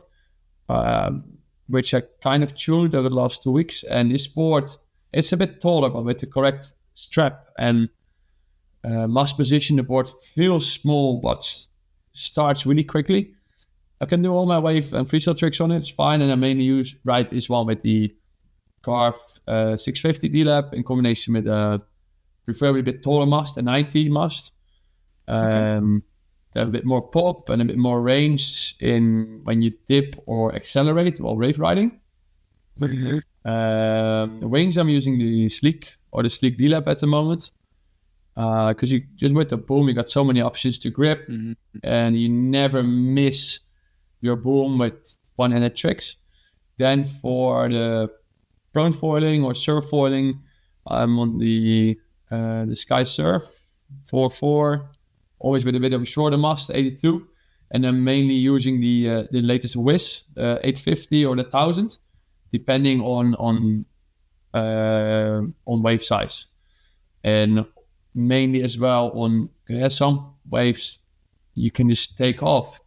[SPEAKER 2] which I kind of tuned over the last 2 weeks. And this board, it's a bit taller, but with the correct strap and mass position, the board feels small, but starts really quickly. I can do all my wave and freestyle tricks on it. It's fine. And I mainly ride this one with the Carve 650 D-Lab in combination with preferably a bit taller mast, a 90 mast. They have a bit more pop and a bit more range in when you dip or accelerate while wave riding. The wings, I'm using the Sleek D-Lab at the moment. Because you just with the boom, you got so many options to grip, and you never miss your boom with one-handed tricks. Then for the prone foiling or surf foiling, I'm on the Sky Surf 4.4, always with a bit of a shorter mast, 82, and I'm mainly using the latest Wiz, 850 or the 1000, depending on wave size, and mainly as well on some waves you can just take off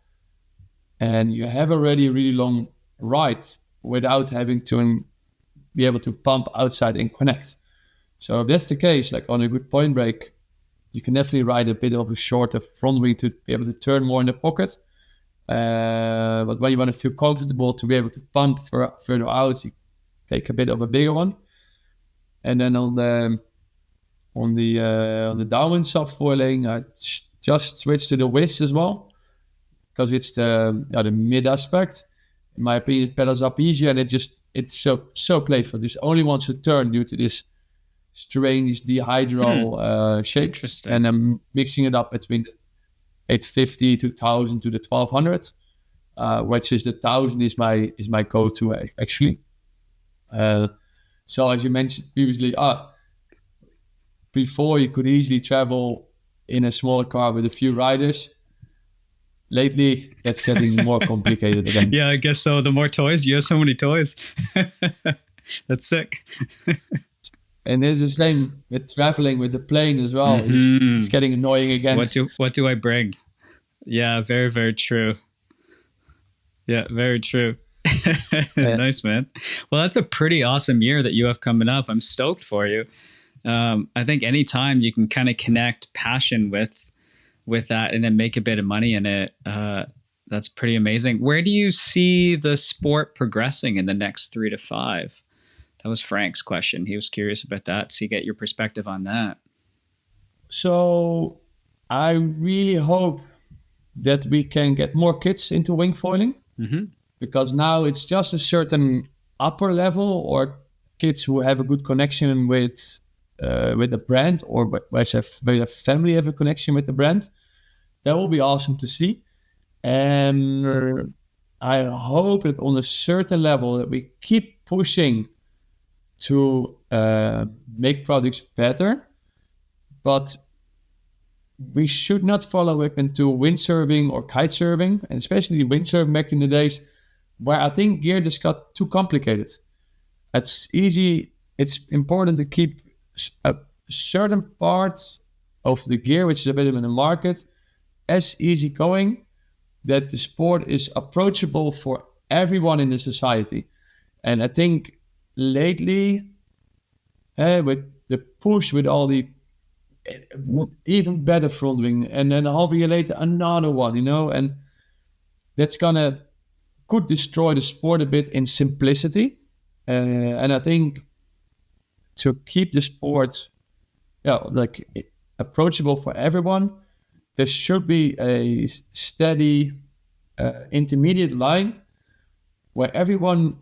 [SPEAKER 2] and you have already a really long ride without having to be able to pump outside and connect. So if that's the case, like on a good point break, you can definitely ride a bit of a shorter front wing to be able to turn more in the pocket. But when you want to feel comfortable to be able to pump further out, you take a bit of a bigger one. And then on the downwind subfoiling, I just switched to the Wiz as well, because it's the mid aspect. In my opinion, it pedals up easier, and it's so playful. There's only wants to turn due to this strange dihydral shape.
[SPEAKER 1] Interesting.
[SPEAKER 2] And I'm mixing it up between 850 to 1000 to the 1200, which is the 1000 is my go-to actually. So as you mentioned previously, before you could easily travel in a smaller car with a few riders. Lately, it's getting more complicated again.
[SPEAKER 1] Yeah, I guess so. The more toys, you have so many toys. That's sick.
[SPEAKER 2] And it's the same with traveling with the plane as well. It's getting annoying again.
[SPEAKER 1] What do I bring? Yeah, very, very true. Yeah, very true. Nice, man. Well, that's a pretty awesome year that you have coming up. I'm stoked for you. I think anytime you can kind of connect passion with that and then make a bit of money in it, that's pretty amazing. Where do you see the sport progressing in the next 3 to 5? That was Frank's question. He was curious about that. So you get your perspective on that.
[SPEAKER 2] So I really hope that we can get more kids into wing foiling, because now it's just a certain upper level or kids who have a good connection with the brand, or where their family have a connection with the brand. That will be awesome to see. And I hope that on a certain level that we keep pushing to make products better, but we should not follow up into windsurfing or kitesurfing, and especially windsurfing back in the days where I think gear just got too complicated. It's important to keep a certain part of the gear, which is available in the market, as easy going, that the sport is approachable for everyone in the society. And I think lately, with the push with all the even better front wing, and then half a year later another one, and that's could destroy the sport a bit in simplicity. And I think to keep the sport approachable for everyone, there should be a steady intermediate line where everyone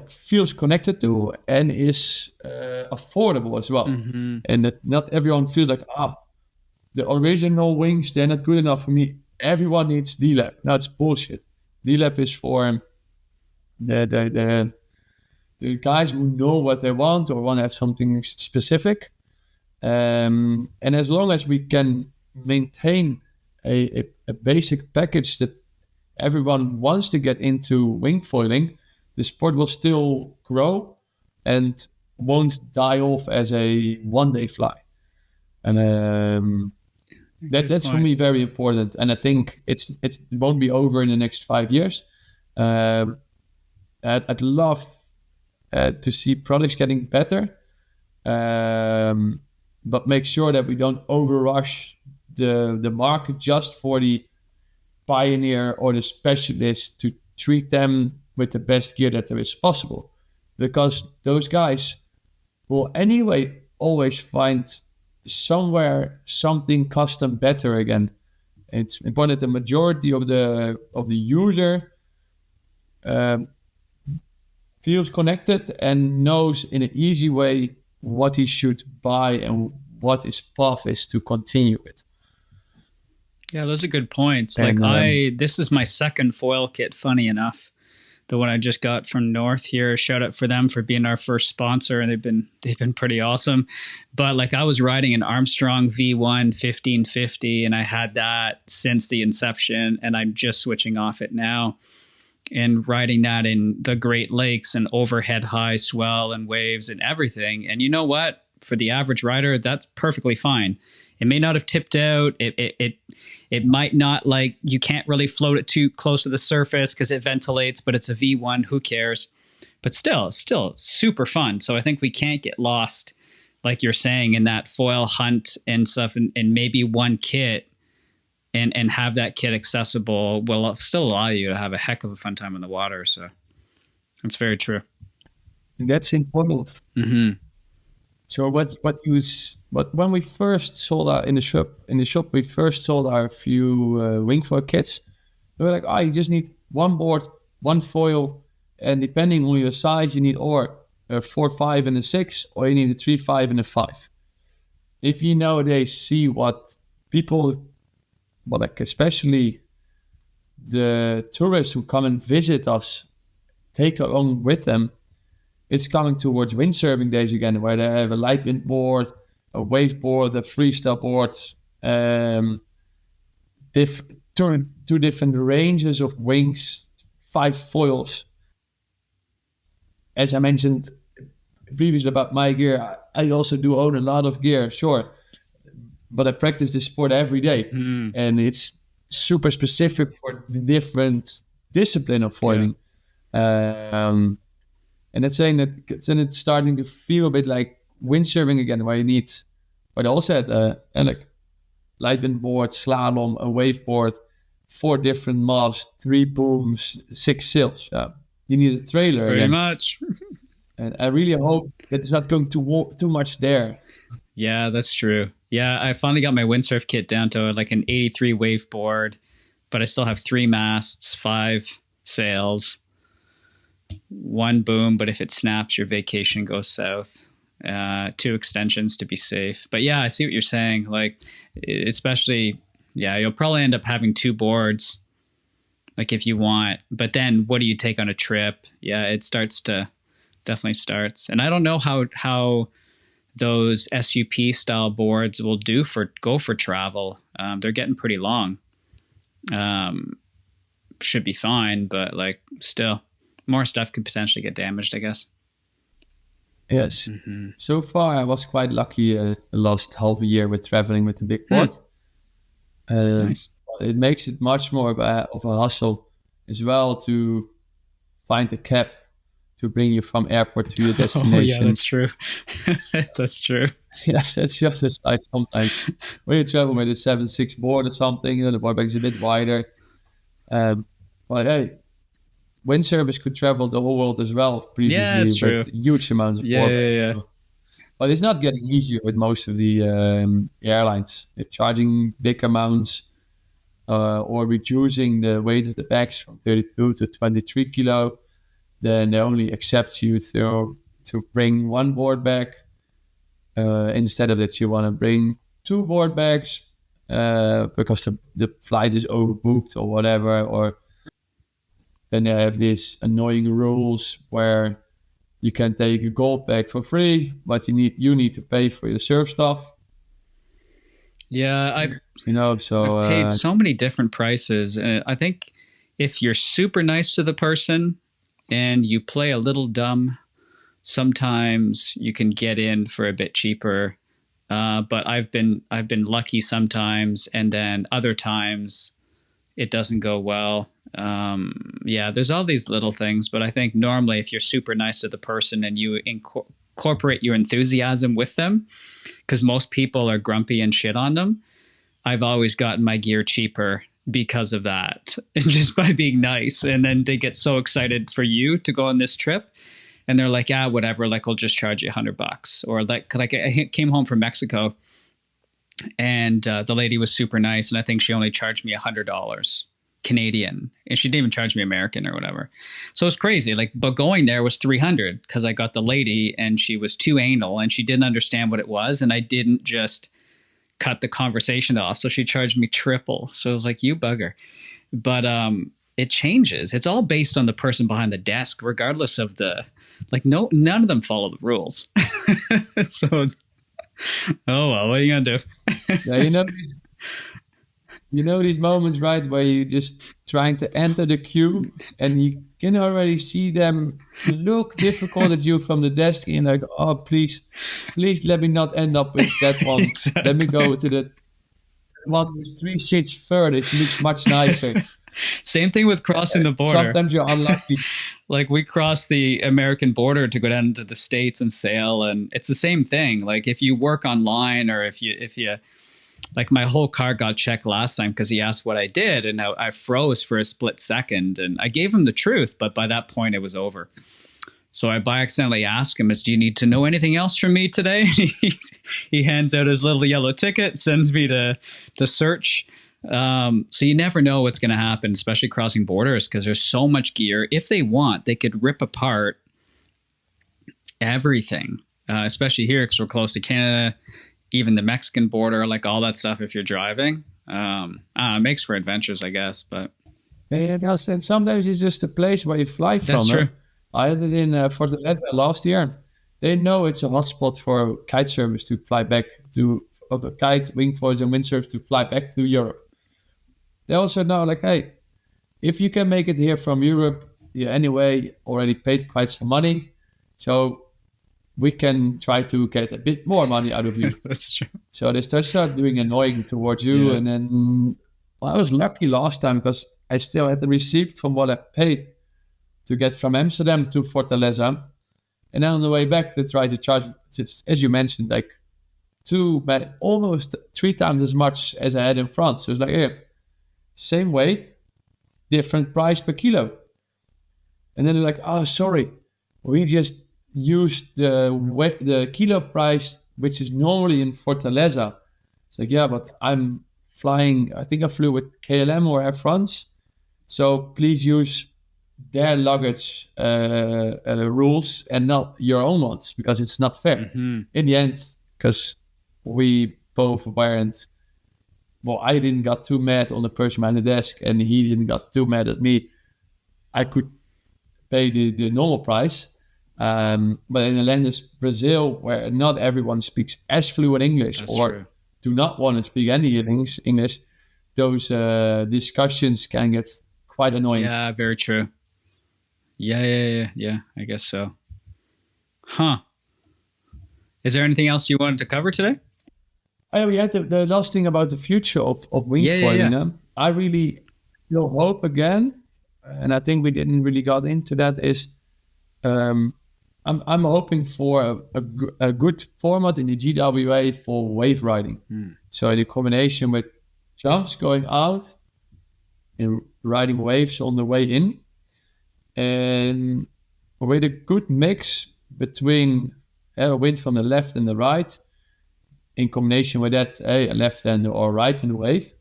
[SPEAKER 2] feels connected to and is affordable as well. And that not everyone feels like, the original wings, they're not good enough for me. Everyone needs D-Lab. No, it's bullshit. D-Lab is for the guys who know what they want or want to have something specific. And as long as we can maintain a basic package that everyone wants to get into wing foiling, the sport will still grow. And won't die off as a one-day fly. And that's for me very important. And I think it won't be over in the next 5 years. I'd love to see products getting better, but make sure that we don't overrush the market just for the pioneer or the specialist, to treat them with the best gear that there is possible, because those guys will anyway always find somewhere something custom better again. It's important the majority of the user feels connected and knows in an easy way what he should buy and what his path is to continue it.
[SPEAKER 1] Yeah, those are good points. And, this is my second foil kit, funny enough. The one I just got from North here. Shout out for them for being our first sponsor, and they've been pretty awesome. But like, I was riding an Armstrong V1 1550, and I had that since the inception, and I'm just switching off it now and riding that in the Great Lakes and overhead high swell and waves and everything. And you know what? For the average rider, that's perfectly fine. It may not have tipped out. It might not, like, you can't really float it too close to the surface because it ventilates, but it's a V1, who cares? But still super fun. So I think we can't get lost, like you're saying, in that foil hunt and stuff, and maybe one kit and have that kit accessible will still allow you to have a heck of a fun time in the water. So that's very true.
[SPEAKER 2] That's important.
[SPEAKER 1] Mm-hmm.
[SPEAKER 2] So when we first sold out in the shop, we first sold our few wingfoil kits. We were like, you just need one board, one foil, and depending on your size, you need or a 4.5 and a 6, or you need a 3.5 and a 5. If you nowadays see what people, well, like especially the tourists who come and visit us, take along with them, it's coming towards windsurfing days again, where they have a light wind board, a wave board, a freestyle boards, two different ranges of wings, 5 foils. As I mentioned previously about my gear, I also do own a lot of gear, sure, but I practice this sport every day, and it's super specific for the different discipline of foiling. Yeah. And that's saying that then it's starting to feel a bit like windsurfing again, where you need, but I also had like light wind board, slalom, a wave board, 4 different masts, 3 booms, 6 sails. You need a trailer.
[SPEAKER 1] Pretty
[SPEAKER 2] again.
[SPEAKER 1] Much.
[SPEAKER 2] And I really hope that it's not going to walk too much there.
[SPEAKER 1] Yeah, that's true. Yeah, I finally got my windsurf kit down to like an 83 wave board, but I still have 3 masts, 5 sails, 1 boom, but if it snaps, your vacation goes south. 2 extensions to be safe. But yeah, I see what you're saying. Like, especially, yeah, you'll probably end up having 2 boards, like if you want. But then what do you take on a trip? Yeah, it definitely starts. And I don't know how those SUP style boards will go for travel. They're getting pretty long. Should be fine, but like still, more stuff could potentially get damaged, I guess.
[SPEAKER 2] Yes. Mm-hmm. So far, I was quite lucky the last half a year with traveling with the big board. Nice. It makes it much more of a hustle as well to find a cab to bring you from airport to your destination.
[SPEAKER 1] Oh, yeah, that's true. That's true.
[SPEAKER 2] Yes, that's just a sight sometimes. When you travel with a 7.6 board or something, the board bag is a bit wider. But hey, windsurfers could travel the whole world as well previously with huge amounts of board bags.
[SPEAKER 1] Yeah.
[SPEAKER 2] So. But it's not getting easier with most of the airlines. They're charging big amounts or reducing the weight of the bags from 32 to 23 kilo. Then they only accept you to bring 1 board bag instead of that you want to bring 2 board bags because the flight is overbooked or whatever. Or then they have these annoying rules where you can take a golf bag for free, but you need to pay for your surf stuff.
[SPEAKER 1] Yeah, I've paid so many different prices, and I think if you're super nice to the person and you play a little dumb, Sometimes you can get in for a bit cheaper, but I've been lucky sometimes, and then other times it doesn't go well. Yeah, there's all these little things, but I think normally if you're super nice to the person and you incorporate your enthusiasm with them, because most people are grumpy and shit on them, I've always gotten my gear cheaper because of that, and just by being nice. And then they get so excited for you to go on this trip, and they're like, "Ah, whatever. Like, I'll just charge you $100." Or like I came home from Mexico, and the lady was super nice, and I think she only charged me $100 Canadian, and she didn't even charge me American or whatever. So it's crazy. Like, but going there was $300 because I got the lady, and she was too anal, and she didn't understand what it was, and I didn't just cut the conversation off. So she charged me triple. So I was like, you bugger. But it changes. It's all based on the person behind the desk, regardless of none of them follow the rules. So, oh well, what are you gonna do?
[SPEAKER 2] Yeah, these moments, right, where you just trying to enter the queue and you can already see them look difficult at you from the desk, and like, oh, please let me not end up with that one.
[SPEAKER 1] Exactly.
[SPEAKER 2] Let me go to the one who's 3 seats further. She looks much nicer.
[SPEAKER 1] Same thing with crossing the border.
[SPEAKER 2] Sometimes you're unlucky.
[SPEAKER 1] Like, we cross the American border to go down to the States and sail, and it's the same thing. Like, if you work online, or if you like, my whole car got checked last time because he asked what I did, and I froze for a split second, and I gave him the truth, but by that point it was over. So I by accidentally asked him, do you need to know anything else from me today? He hands out his little yellow ticket, sends me to search. So you never know what's going to happen, especially crossing borders, because there's so much gear. If they want, they could rip apart everything, especially here because we're close to Canada, even the Mexican border, like all that stuff. If you're driving, it makes for adventures, I guess. But
[SPEAKER 2] yeah, and sometimes it's just a place where you fly from.
[SPEAKER 1] That's true.
[SPEAKER 2] I had it in Fortaleza last year. They know it's a hotspot for kite service to fly back to kite, wing foils, and windsurf to fly back to Europe. They also know, like, hey, if you can make it here from Europe, you anyway already paid quite some money, so we can try to get a bit more money out of you.
[SPEAKER 1] That's true.
[SPEAKER 2] So they start doing annoying towards you. Yeah. And then I was lucky last time because I still had the receipt from what I paid to get from Amsterdam to Fortaleza. And then on the way back, they tried to charge, just, as you mentioned, like almost 3 times as much as I had in France. So it's like, yeah, same weight, different price per kilo. And then they're like, oh, sorry, we just used the kilo price, which is normally in Fortaleza. It's like, yeah, but I'm flying, I think I flew with KLM or Air France. So please use their luggage rules and not your own ones, because it's not fair. Mm-hmm. In the end, because we both weren't, well, I didn't got too mad on the person behind the desk and he didn't got too mad at me. I could pay the normal price. But in the land is Brazil, where not everyone speaks as fluent English. That's or true. Do not want to speak any English, those discussions can get quite annoying.
[SPEAKER 1] Yeah, very true. Yeah, I guess so. Huh. Is there anything else you wanted to cover today?
[SPEAKER 2] We had the last thing about the future of wing foiling. Yeah. I really hope again, and I think we didn't really got into that, is I'm hoping for a good format in the GWA for wave riding. So the combination with jumps going out and riding waves on the way in, and with a good mix between wind from the left and the right, in combination with that a left hand or right hand wave,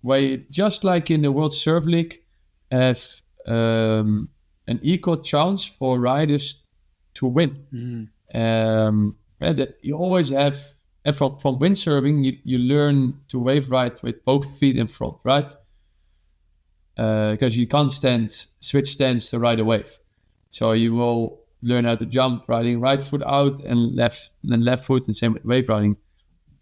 [SPEAKER 2] where you, just like in the World Surf League, has an equal chance for riders to win. You always have, from windsurfing, you learn to wave ride with both feet in front, right? Because you can't switch stands to ride a wave. So you will learn how to jump riding right foot out and left foot, and same with wave riding.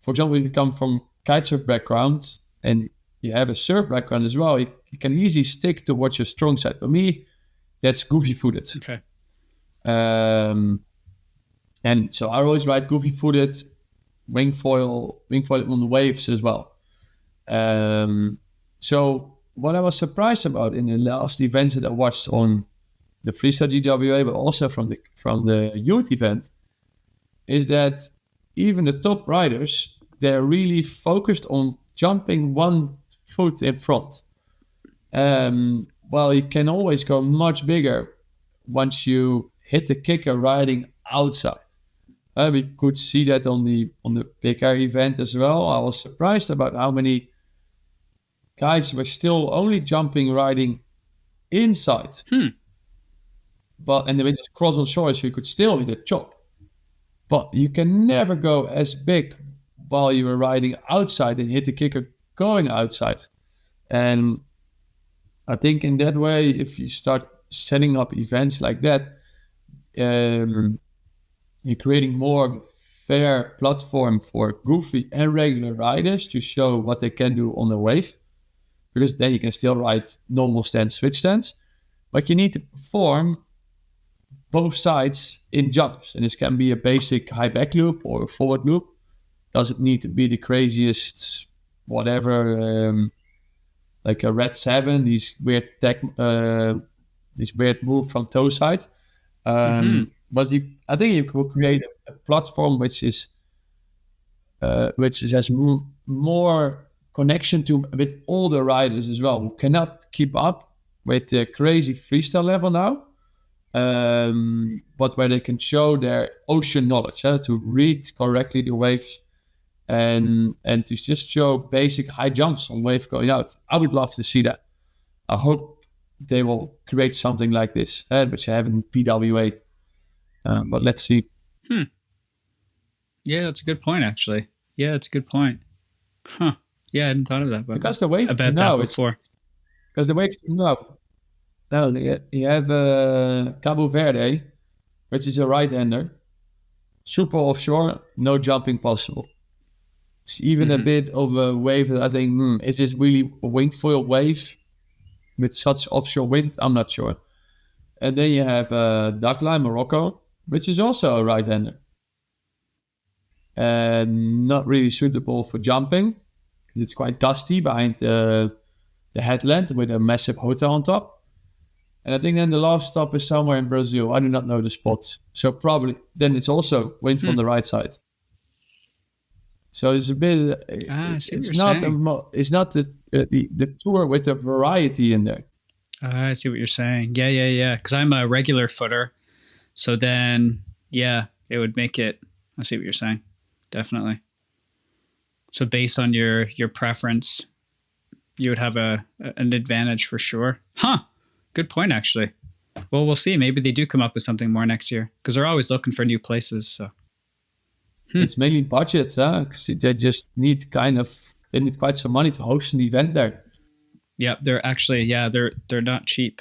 [SPEAKER 2] For example, if you come from kitesurf background and you have a surf background as well, you can easily stick to what's your strong side. For me, that's goofy footed.
[SPEAKER 1] Okay.
[SPEAKER 2] And so I always ride goofy footed, wing foil on the waves as well. So what I was surprised about in the last events that I watched on the freestyle GWA, but also from the youth event, is that even the top riders, they're really focused on jumping one foot in front. Well, you can always go much bigger once you hit the kicker riding outside. We could see that on the big air event as well. I was surprised about how many guys were still only jumping riding inside. But and the wind was cross on shore, so you could still hit a chop. But you can never go as big while you were riding outside and hit the kicker going outside. And I think in that way, if you start setting up events like that, you're creating more of a fair platform for goofy and regular riders to show what they can do on the wave. Because then you can still ride normal stance, switch stance. But you need to perform both sides in jumps. And this can be a basic high back loop or a forward loop. Doesn't need to be the craziest, whatever, like a red 7, these weird this weird move from toe side. But I think you could create a platform which has more connection to with all the riders as well, who cannot keep up with the crazy freestyle level now, but where they can show their ocean knowledge, to read correctly the waves and to just show basic high jumps on wave going out. I would love to see that. I hope they will create something like this, which I haven't PWA. But let's see.
[SPEAKER 1] Yeah, that's a good point, actually. Yeah, that's a good point. Huh. Yeah, I hadn't thought of that. But
[SPEAKER 2] because the wave
[SPEAKER 1] about
[SPEAKER 2] now,
[SPEAKER 1] that before.
[SPEAKER 2] Because the waves now, you have Cabo Verde, which is a right-hander, super offshore, no jumping possible. It's even a bit of a wave that I think, is this really a winged foil wave with such offshore wind? I'm not sure. And then you have Dakla, Morocco, which is also a right-hander. Not really suitable for jumping. It's quite dusty behind the headland with a massive hotel on top. And I think then the last stop is somewhere in Brazil. I do not know the spots. So probably then it's also wind from the right side. So it's a bit. It's not the tour with a variety in there.
[SPEAKER 1] I see what you're saying. Yeah. Because I'm a regular footer, so then it would make it. I see what you're saying. Definitely. So based on your preference, you would have an advantage for sure. Huh. Good point, actually. Well, we'll see. Maybe they do come up with something more next year because they're always looking for new places. So
[SPEAKER 2] it's mainly budgets, because they just need they need quite some money to host an event there.
[SPEAKER 1] Yeah, they're actually they're not cheap.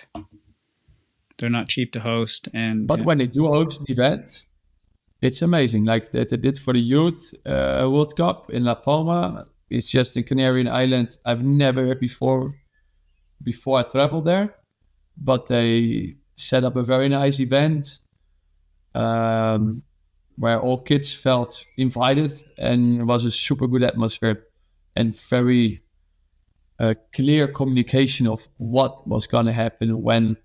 [SPEAKER 1] They're not cheap to host,
[SPEAKER 2] but when they do host an event, it's amazing. Like that they did for the Youth World Cup in La Palma. It's just in Canary Island. I've never heard before I traveled there, but they set up a very nice event where all kids felt invited, and it was a super good atmosphere and very clear communication of what was going to happen when.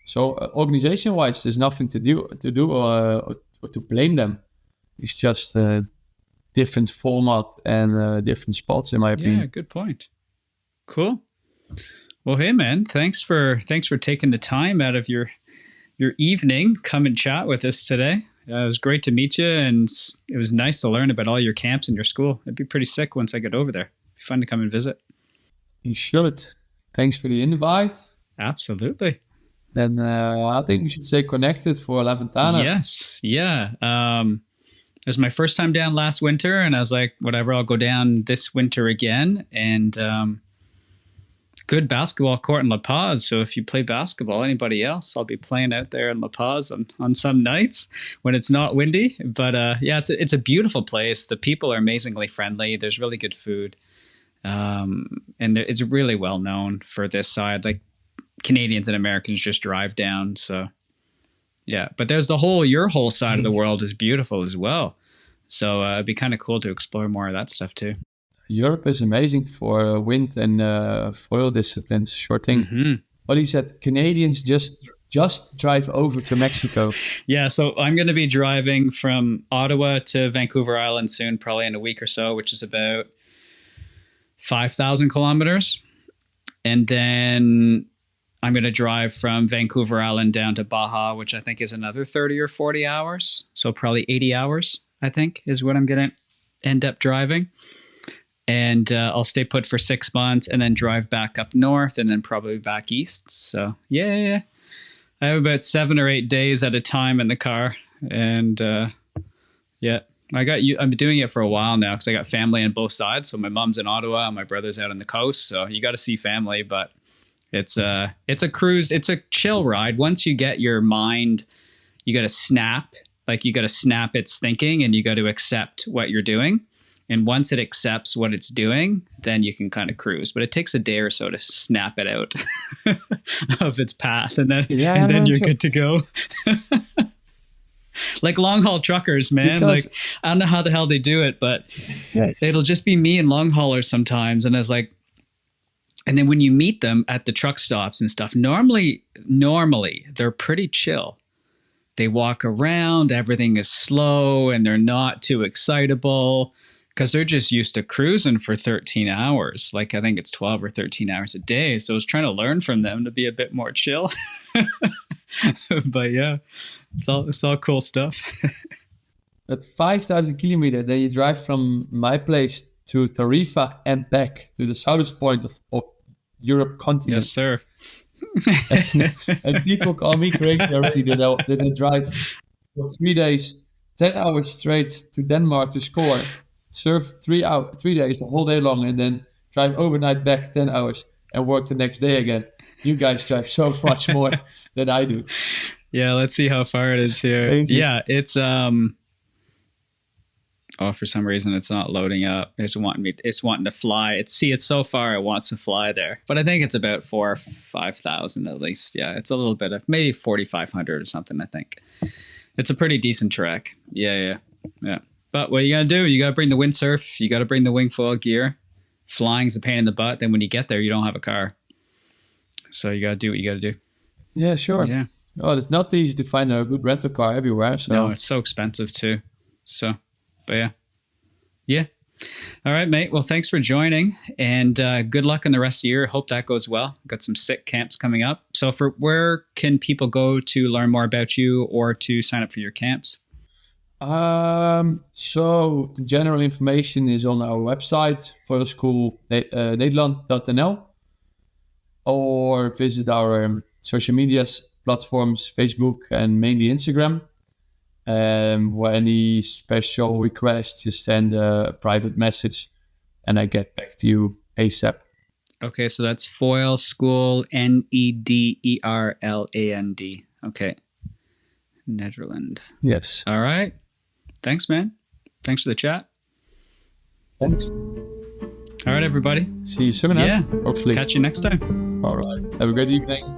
[SPEAKER 2] So organization-wise, there's nothing to do or to blame them. It's just a different format and different spots, in my opinion.
[SPEAKER 1] Yeah, good point. Cool. Well, hey man, thanks for taking the time out of your evening, come and chat with us today. It was great to meet you, and it was nice to learn about all your camps and your school. It'd be pretty sick once I get over there. It'd be fun to come and visit.
[SPEAKER 2] You should. Thanks for the invite.
[SPEAKER 1] Absolutely.
[SPEAKER 2] Then I think we should stay connected for La Ventana.
[SPEAKER 1] Yes, yeah. It was my first time down last winter, and I was like, whatever, I'll go down this winter again. And good basketball court in La Paz. So if you play basketball, anybody else, I'll be playing out there in La Paz on some nights when it's not windy. But it's a beautiful place. The people are amazingly friendly. There's really good food. And it's really well known for this side. Like Canadians and Americans just drive down. So Yeah. But there's your whole side of the world is beautiful as well. So it'd be kind of cool to explore more of that stuff too.
[SPEAKER 2] Europe is amazing for wind and foil disciplines. Sure thing.
[SPEAKER 1] Mm-hmm.
[SPEAKER 2] But he said Canadians just drive over to Mexico.
[SPEAKER 1] Yeah, so I'm going to be driving from Ottawa to Vancouver Island soon, probably in a week or so, which is about 5,000 kilometers. And then I'm going to drive from Vancouver Island down to Baja, which I think is another 30 or 40 hours. So probably 80 hours, I think, is what I'm going to end up driving. And I'll stay put for 6 months and then drive back up north and then probably back east. So, yeah. I have about 7 or 8 days at a time in the car. And I'm doing it for a while now because I got family on both sides. So my mom's in Ottawa and my brother's out on the coast. So you got to see family, but it's a cruise. It's a chill ride. Once you get your mind, you got to snap. Like you got to snap its thinking and you got to accept what you're doing. And once it accepts what it's doing, then you can kind of cruise. But it takes a day or so to snap it out of its path. And then, you're good to go. Like long haul truckers, man. Because, like, I don't know how the hell they do it, but it'll just be me and long haulers sometimes. And and then when you meet them at the truck stops and stuff, normally they're pretty chill. They walk around, everything is slow and they're not too excitable. Because they're just used to cruising for 13 hours. Like, I think it's 12 or 13 hours a day. So I was trying to learn from them to be a bit more chill. But yeah, it's all cool stuff.
[SPEAKER 2] At 5,000 kilometers, then you drive from my place to Tenerife and back to the southern point of Europe continent.
[SPEAKER 1] Yes, sir.
[SPEAKER 2] And people call me crazy already that I drive for 3 days, 10 hours straight to Denmark to score. Surf 3 days, the whole day long, and then drive overnight back 10 hours and work the next day again. You guys drive so much more than I do.
[SPEAKER 1] Yeah, let's see how far it is here. Yeah, it's for some reason it's not loading up. It's wanting to fly. It's so far it wants to fly there. But I think it's about 4,000 or 5,000 at least. Yeah, it's a little bit of maybe 4,500 or something, I think. It's a pretty decent trek. Yeah. But what you got to do, you got to bring the windsurf, you got to bring the wing foil gear. Flying's a pain in the butt. Then when you get there, you don't have a car. So you got to do what you got to do.
[SPEAKER 2] Yeah, sure.
[SPEAKER 1] Yeah.
[SPEAKER 2] Oh, it's not easy to find a good rental car everywhere. So.
[SPEAKER 1] No, it's so expensive too. So, but yeah. All right, mate. Well, thanks for joining and good luck in the rest of the year. Hope that goes well. Got some sick camps coming up. So where can people go to learn more about you or to sign up for your camps?
[SPEAKER 2] So the general information is on our website, Foilschool Nederland.nl, or visit our social media platforms, Facebook and mainly Instagram. For any special requests, just send a private message and I get back to you ASAP.
[SPEAKER 1] Okay, so that's Foil School Nederland. Okay. Netherlands.
[SPEAKER 2] Yes.
[SPEAKER 1] All right. Thanks, man. Thanks for the chat.
[SPEAKER 2] Thanks.
[SPEAKER 1] All right, everybody.
[SPEAKER 2] See you soon.
[SPEAKER 1] Yeah.
[SPEAKER 2] Hopefully.
[SPEAKER 1] Catch you next time.
[SPEAKER 2] All right. Have a great evening.